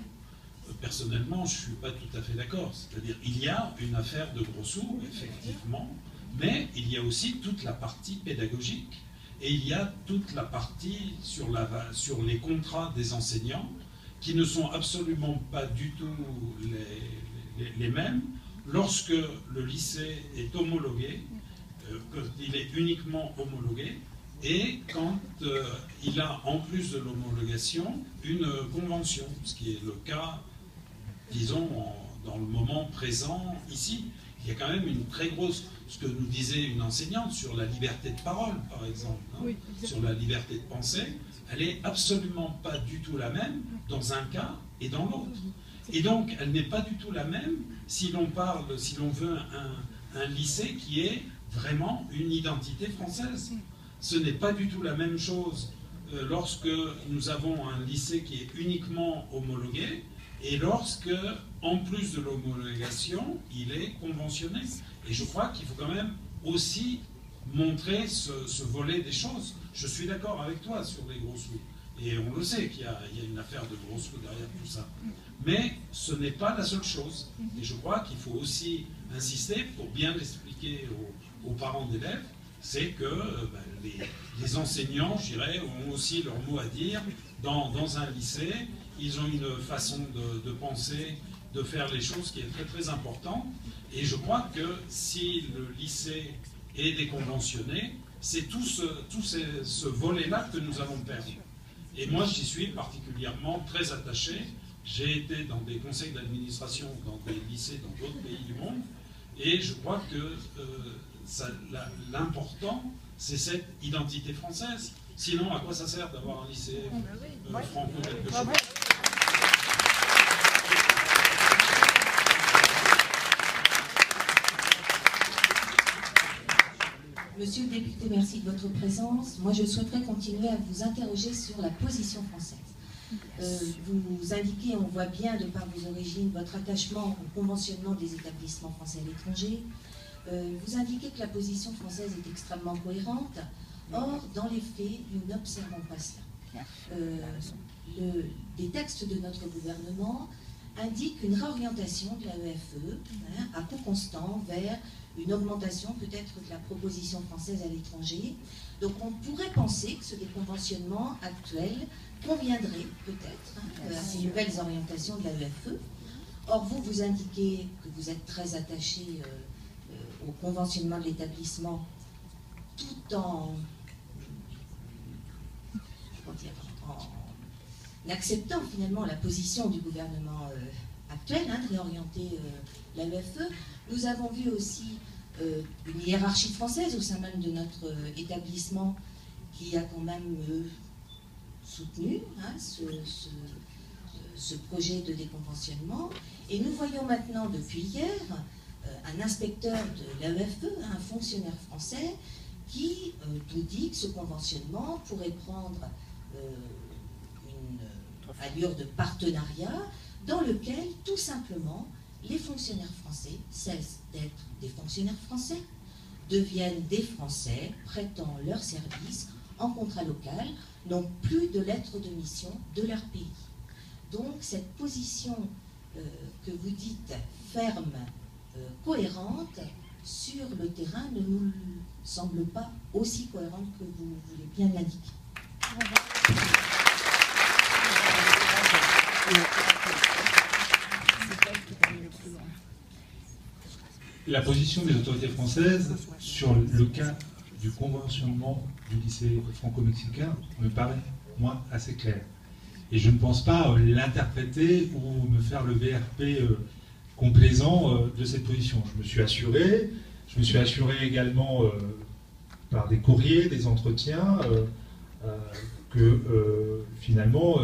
Personnellement, je ne suis pas tout à fait d'accord. C'est-à-dire, il y a une affaire de gros sous, effectivement, mais il y a aussi toute la partie pédagogique et il y a toute la partie sur les contrats des enseignants qui ne sont absolument pas du tout les mêmes. Lorsque le lycée est homologué, il est uniquement homologué, et quand il a, en plus de l'homologation, une convention, ce qui est le cas, disons, dans le moment présent ici. Il y a quand même une très grosse, ce que nous disait une enseignante sur la liberté de parole, par exemple, hein, oui, sur la liberté de penser, elle n'est absolument pas du tout la même dans un cas et dans l'autre. Et donc, elle n'est pas du tout la même si l'on veut un lycée qui est vraiment une identité française. Ce n'est pas du tout la même chose lorsque nous avons un lycée qui est uniquement homologué et lorsque, en plus de l'homologation, il est conventionné. Et je crois qu'il faut quand même aussi montrer ce volet des choses. Je suis d'accord avec toi sur les gros sous. Et on le sait qu'il y a une affaire de gros sous derrière tout ça. Mais ce n'est pas la seule chose. Et je crois qu'il faut aussi insister pour bien l'expliquer aux parents d'élèves, c'est que les enseignants, je dirais, ont aussi leur mot à dire dans un lycée. Ils ont une façon de penser, de faire les choses qui est très très importante. Et je crois que si le lycée est déconventionné, c'est tout ce volet-là que nous allons perdre. Et moi, j'y suis particulièrement très attaché. J'ai été dans des conseils d'administration, dans des lycées dans d'autres pays du monde, et je crois que l'important, c'est cette identité française. Sinon, à quoi ça sert d'avoir un lycée franco quelque chose ? Monsieur le député, merci de votre présence. Moi, je souhaiterais continuer à vous interroger sur la position française. Vous indiquez, on voit bien, de par vos origines, votre attachement au conventionnement des établissements français à l'étranger. Vous indiquez que la position française est extrêmement cohérente. Or, dans les faits, nous n'observons pas cela. Les textes de notre gouvernement indiquent une réorientation de la EFE à coût constant vers une augmentation peut-être de la proposition française à l'étranger. Donc on pourrait penser que ce déconventionnement actuel conviendrait peut-être à ces nouvelles orientations de la EFE. Or vous indiquez que vous êtes très attaché au au conventionnement de l'établissement, tout en acceptant finalement la position du gouvernement actuel, de réorienter l'AEFE. Nous avons vu aussi une hiérarchie française au sein même de notre établissement qui a quand même soutenu ce projet de déconventionnement. Et nous voyons maintenant depuis hier un inspecteur de l'AEFE, un fonctionnaire français, qui nous dit que ce conventionnement pourrait prendre une allure de partenariat dans lequel, tout simplement, les fonctionnaires français cessent d'être des fonctionnaires français, deviennent des Français prêtant leurs services en contrat local, n'ont plus de lettre de mission de leur pays. Donc cette position que vous dites ferme, cohérente, sur le terrain ne nous semble pas aussi cohérente que vous voulez bien l'indiquer. La position des autorités françaises sur le cas du conventionnement du lycée franco-mexicain me paraît, moi, assez claire. Et je ne pense pas l'interpréter ou me faire le VRP complaisant de cette position. Je me suis assuré également par des courriers, des entretiens, que finalement,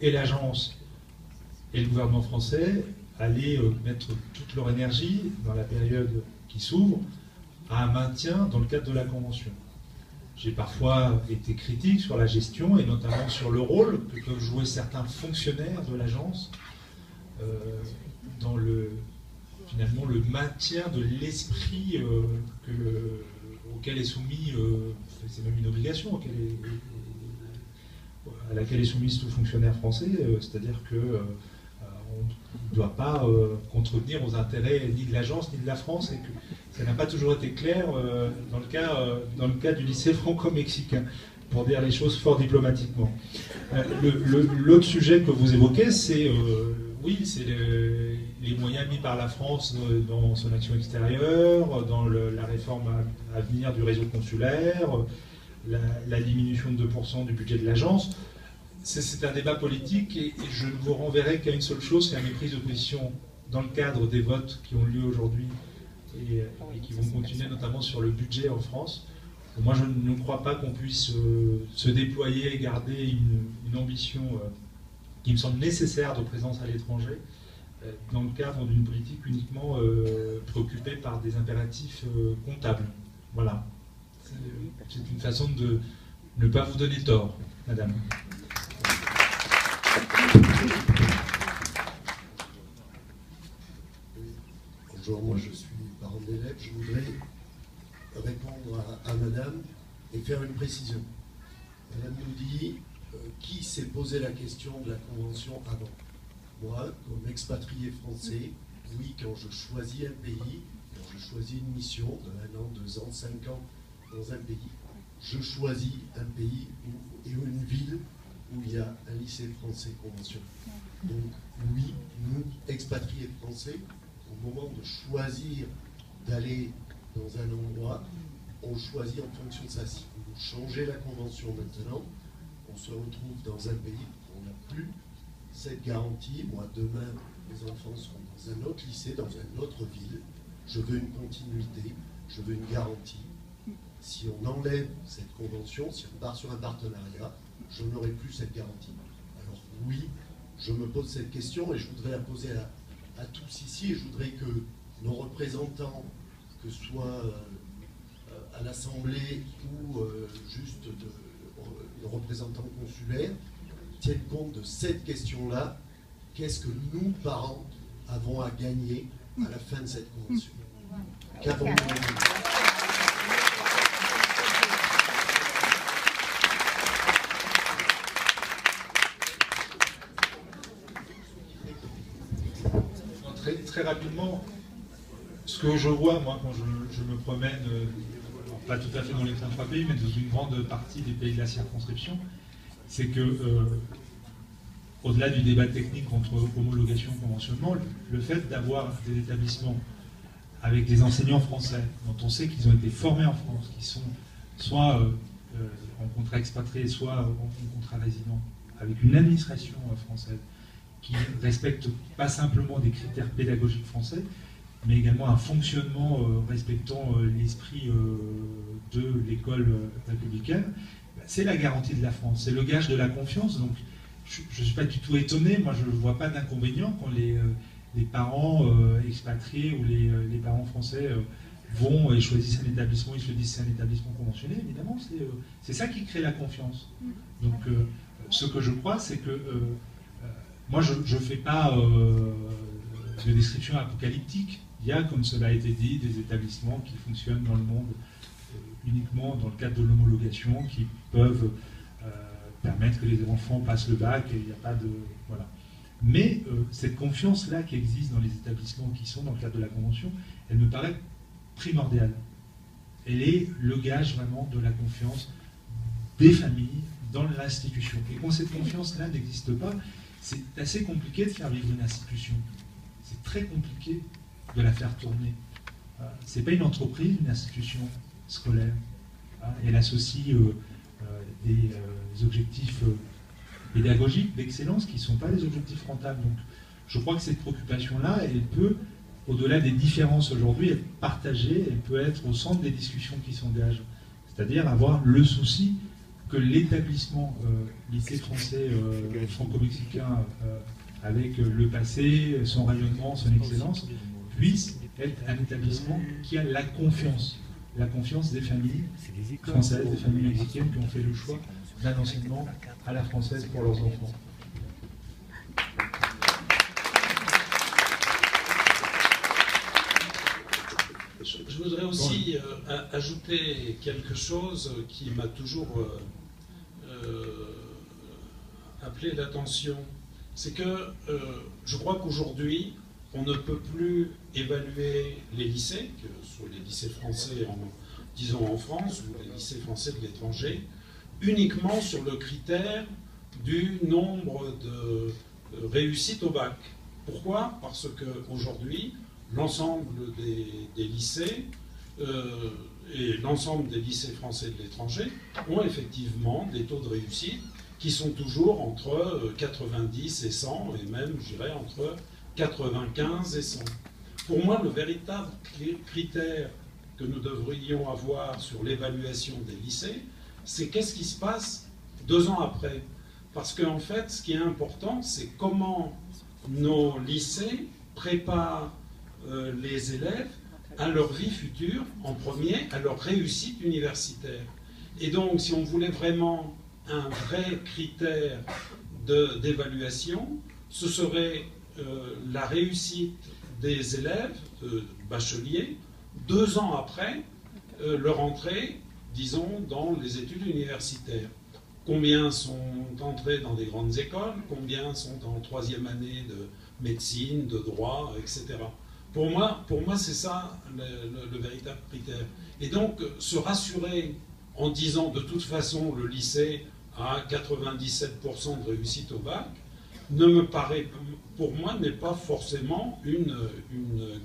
et l'agence et le gouvernement français allaient mettre toute leur énergie dans la période qui s'ouvre à un maintien dans le cadre de la Convention. J'ai parfois été critique sur la gestion et notamment sur le rôle que peuvent jouer certains fonctionnaires de l'agence dans finalement le maintien de l'esprit auquel est soumis, c'est même une obligation à laquelle est soumise tout fonctionnaire français, c'est-à-dire que on ne doit pas contrevenir aux intérêts ni de l'agence ni de la France, et que ça n'a pas toujours été clair dans le cas du lycée franco-mexicain, pour dire les choses fort diplomatiquement. L'autre sujet que vous évoquez, c'est les moyens mis par la France dans son action extérieure, dans la réforme à venir du réseau consulaire, la diminution de 2% du budget de l'agence. C'est un débat politique et je ne vous renverrai qu'à une seule chose, c'est à mes prises de position dans le cadre des votes qui ont lieu aujourd'hui et qui vont continuer notamment sur le budget en France. Moi, je ne crois pas qu'on puisse se déployer et garder une ambition qui me semble nécessaire de présence à l'étranger dans le cadre d'une politique uniquement préoccupée par des impératifs comptables. Voilà. C'est une façon de ne pas vous donner tort, madame. Bonjour, moi je suis parent d'élève. Je voudrais répondre à madame et faire une précision. Madame nous dit qui s'est posé la question de la Convention avant. Moi, comme expatrié français, oui, quand je choisis un pays, quand je choisis une mission de 1 an, 2 ans, 5 ans dans un pays, je choisis un pays et une ville où il y a un lycée français conventionnel. Donc oui, nous, expatriés français, au moment de choisir d'aller dans un endroit, on choisit en fonction de ça. Si vous changez la convention maintenant, on se retrouve dans un pays où on n'a plus cette garantie. Moi, demain, mes enfants seront dans un autre lycée, dans une autre ville. Je veux une continuité, je veux une garantie. Si on enlève cette convention, si on part sur un partenariat, je n'aurai plus cette garantie. Alors oui, je me pose cette question et je voudrais la poser à tous ici, et je voudrais que nos représentants, que ce soit à l'Assemblée ou juste nos représentants consulaires, tiennent compte de cette question-là. Qu'est-ce que nous, parents, avons à gagner à la fin de cette convention? Qu'avons-nous à gagner? Très rapidement, ce que je vois, moi, quand je me promène, pas tout à fait dans les 33 pays, mais dans une grande partie des pays de la circonscription, c'est que, au-delà du débat technique entre homologation et conventionnement, le fait d'avoir des établissements avec des enseignants français, dont on sait qu'ils ont été formés en France, qui sont soit en contrat expatrié, soit en contrat résident, avec une administration française qui ne respecte pas simplement des critères pédagogiques français, mais également un fonctionnement respectant l'esprit de l'école républicaine, c'est la garantie de la France, c'est le gage de la confiance. Donc je ne suis pas du tout étonné, moi je ne vois pas d'inconvénient quand les parents expatriés ou les parents français vont et choisissent un établissement, ils choisissent un établissement conventionné, évidemment, c'est ça qui crée la confiance. Donc ce que je crois, c'est que moi je ne fais pas de description apocalyptique. Il y a, comme cela a été dit, des établissements qui fonctionnent dans le monde uniquement dans le cadre de l'homologation, qui peuvent permettre que les enfants passent le bac et il n'y a pas de... Voilà. Mais cette confiance-là qui existe dans les établissements qui sont dans le cadre de la Convention, elle me paraît primordiale. Elle est le gage vraiment de la confiance des familles dans l'institution. Et quand cette confiance-là n'existe pas, c'est assez compliqué de faire vivre une institution. C'est très compliqué de la faire tourner. C'est pas une entreprise, une institution scolaire. Elle associe des objectifs pédagogiques d'excellence qui ne sont pas des objectifs rentables. Donc je crois que cette préoccupation-là, elle peut, au-delà des différences aujourd'hui, être partagée, elle peut être au centre des discussions qui s'engagent. C'est-à-dire avoir le souci que l'établissement lycée français franco-mexicain, avec le passé, son rayonnement, son excellence, puisse être un établissement qui a la confiance des familles françaises, des familles mexicaines qui ont fait le choix d'un enseignement à la française pour leurs enfants. Je voudrais aussi ajouter quelque chose qui m'a toujours appelé l'attention. C'est que je crois qu'aujourd'hui, on ne peut plus évaluer les lycées, que ce soit les lycées français, disons en France, ou les lycées français de l'étranger, uniquement sur le critère du nombre de réussites au bac. Pourquoi? Parce qu'aujourd'hui, l'ensemble des lycées et l'ensemble des lycées français de l'étranger ont effectivement des taux de réussite qui sont toujours entre 90 et 100, et même, je dirais, entre 95 et 100. Pour moi, le véritable critère que nous devrions avoir sur l'évaluation des lycées, c'est qu'est-ce qui se passe 2 ans après. Parce qu'en fait, ce qui est important, c'est comment nos lycées préparent les élèves à leur vie future, en premier, à leur réussite universitaire. Et donc, si on voulait vraiment un vrai critère d'évaluation, ce serait la réussite des élèves bacheliers 2 ans après leur entrée, disons, dans les études universitaires. Combien sont entrés dans des grandes écoles, combien sont en 3e année de médecine, de droit, etc. Pour moi c'est ça le véritable critère. Et donc, se rassurer en disant de toute façon le lycée a 97% de réussite au bac, ne me paraît, pour moi, n'est pas forcément une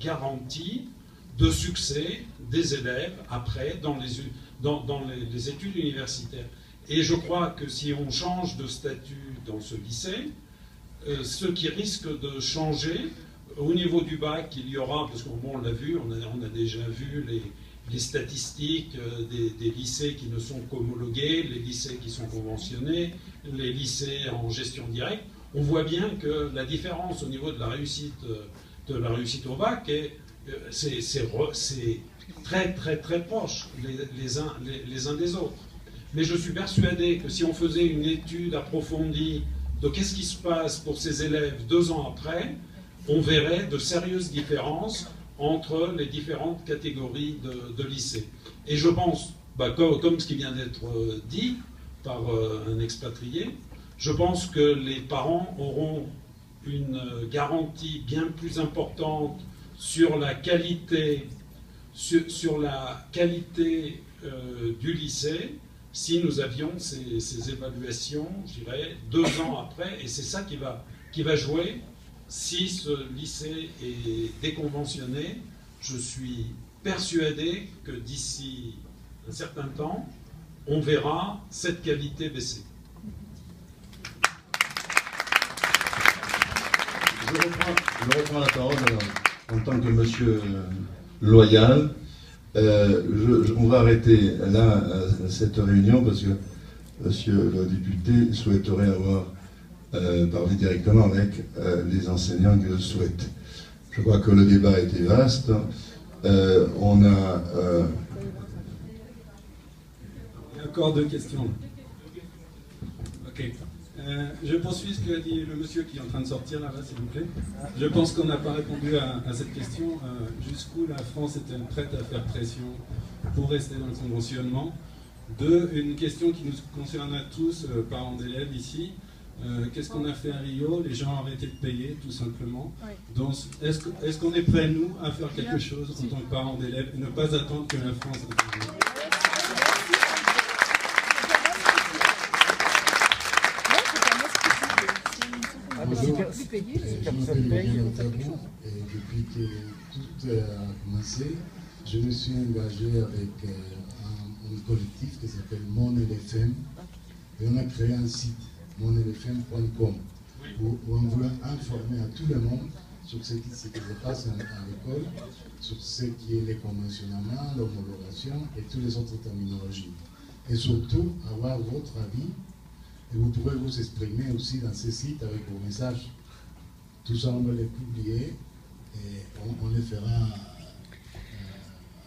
garantie de succès des élèves après dans les études universitaires. Et je crois que si on change de statut dans ce lycée, ce qui risque de changer, au niveau du bac, il y aura, parce qu'on l'a vu, on a déjà vu les statistiques des lycées qui ne sont qu'homologués, les lycées qui sont conventionnés, les lycées en gestion directe. On voit bien que la différence au niveau de la réussite au bac, c'est très très très proche les uns des autres. Mais je suis persuadé que si on faisait une étude approfondie de qu'est-ce qui se passe pour ces élèves 2 ans après, on verrait de sérieuses différences entre les différentes catégories de lycées. Et je pense, comme ce qui vient d'être dit par un expatrié, je pense que les parents auront une garantie bien plus importante sur la qualité, du lycée si nous avions ces évaluations, je dirais, 2 ans après, et c'est ça qui va jouer. Si ce lycée est déconventionné, je suis persuadé que d'ici un certain temps, on verra cette qualité baisser. Je reprends la parole en tant que monsieur loyal. On va arrêter là cette réunion parce que monsieur le député souhaiterait avoir parlé directement avec les enseignants qui le souhaitent. Je crois que le débat a été vaste. On a... Il y a encore 2 questions. Ok. Je poursuis ce qu'a dit le monsieur qui est en train de sortir là, s'il vous plaît. Je pense qu'on n'a pas répondu à cette question. Jusqu'où la France est-elle prête à faire pression pour rester dans le conventionnement? 2, une question qui nous concerne à tous, parents d'élèves ici. Qu'est-ce qu'on a fait à Rio? Les gens ont arrêté de payer, tout simplement. Donc, est-ce qu'on est prêt, nous, à faire quelque chose en tant que parents d'élèves et ne pas attendre que la France... Bonjour, je m'appelle Mariano Tabou et depuis que tout a commencé, je me suis engagé avec un collectif qui s'appelle MonLFM et on a créé un site, monlfm.com, où on veut informer à tout le monde sur ce qui se passe à l'école, sur ce qui est les conventionnements, l'homologation et toutes les autres terminologies. Et surtout, avoir votre avis. Et vous pourrez vous exprimer aussi dans ces sites avec vos messages. Tout ça, on va les publier et on les fera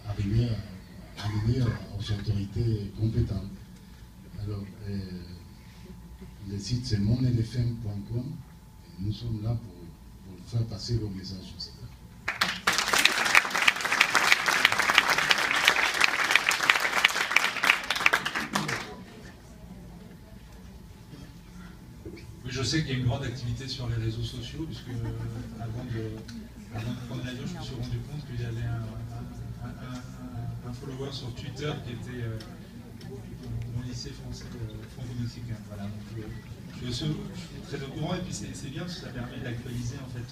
arriver aux autorités compétentes. Alors, le site c'est monlfm.com et nous sommes là pour faire passer vos messages aussi. Je sais qu'il y a une grande activité sur les réseaux sociaux, puisque avant de prendre l'avion, je me suis rendu compte qu'il y avait un follower sur Twitter qui était mon lycée français franco-mexicain. Voilà, donc, je suis très au courant, et puis c'est bien parce que ça permet d'actualiser en fait,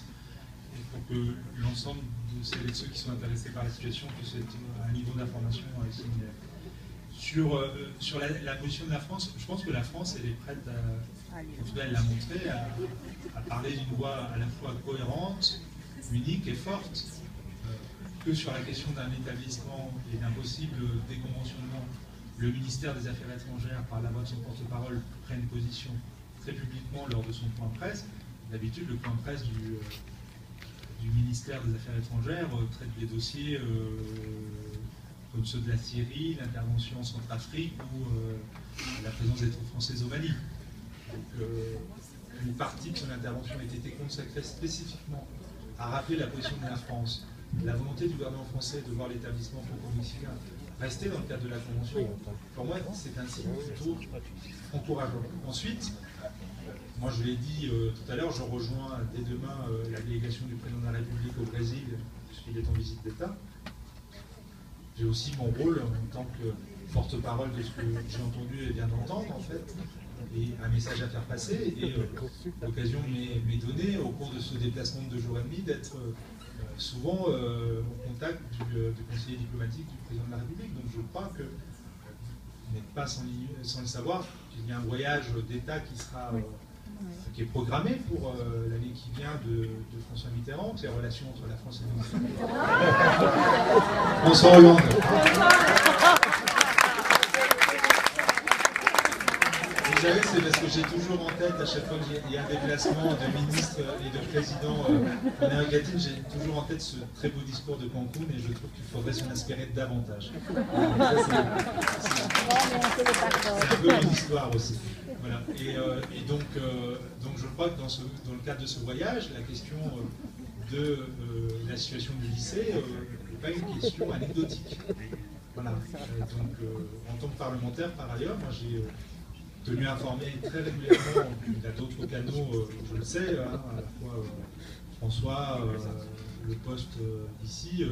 et pour que l'ensemble de celles et de ceux qui sont intéressés par la situation puissent être à un niveau d'information similaire. Sur la position de la France, je pense que la France elle est prête en tout cas elle l'a montré, à parler d'une voix à la fois cohérente, unique et forte, que sur la question d'un établissement et d'un possible déconventionnement, le ministère des Affaires étrangères, par la voix de son porte-parole, prenne position très publiquement lors de son point de presse. D'habitude, le point de presse du ministère des Affaires étrangères traite des dossiers comme ceux de la Syrie, l'intervention en Centrafrique ou la présence des troupes françaises au Mali. Donc, une partie de son intervention a été consacrée spécifiquement à rappeler la position de la France, la volonté du gouvernement français de voir l'établissement franco-mexicain rester dans le cadre de la Convention. Pour moi, c'est un signe plutôt encourageant. Ensuite, moi je l'ai dit tout à l'heure, je rejoins dès demain la délégation du président de la République au Brésil, puisqu'il est en visite d'État. J'ai aussi mon rôle en tant que porte-parole de ce que j'ai entendu et vient d'entendre, en fait, et un message à faire passer. Et l'occasion m'est donnée, au cours de ce déplacement de 2 jours et demi, d'être souvent au contact du conseiller diplomatique du président de la République. Donc je crois que vous n'êtes pas sans le savoir, qu'il y a un voyage d'État qui est programmé pour l'année qui vient de François Mitterrand, c'est les relations entre la France et François Hollande. Vous savez, c'est parce que j'ai toujours en tête, à chaque fois qu'il y a un déplacement de ministres et de présidents en Amérique latine, j'ai toujours en tête ce très beau discours de Cancun et je trouve qu'il faudrait s'en inspirer davantage. C'est un peu mon histoire aussi. Voilà. Et donc je crois que dans le cadre de ce voyage, la question de la situation du lycée n'est pas une question anecdotique. Voilà. Donc en tant que parlementaire, par ailleurs, moi j'ai tenu à informer très régulièrement, il y a d'autres canaux, je le sais, à la fois François, le poste ici,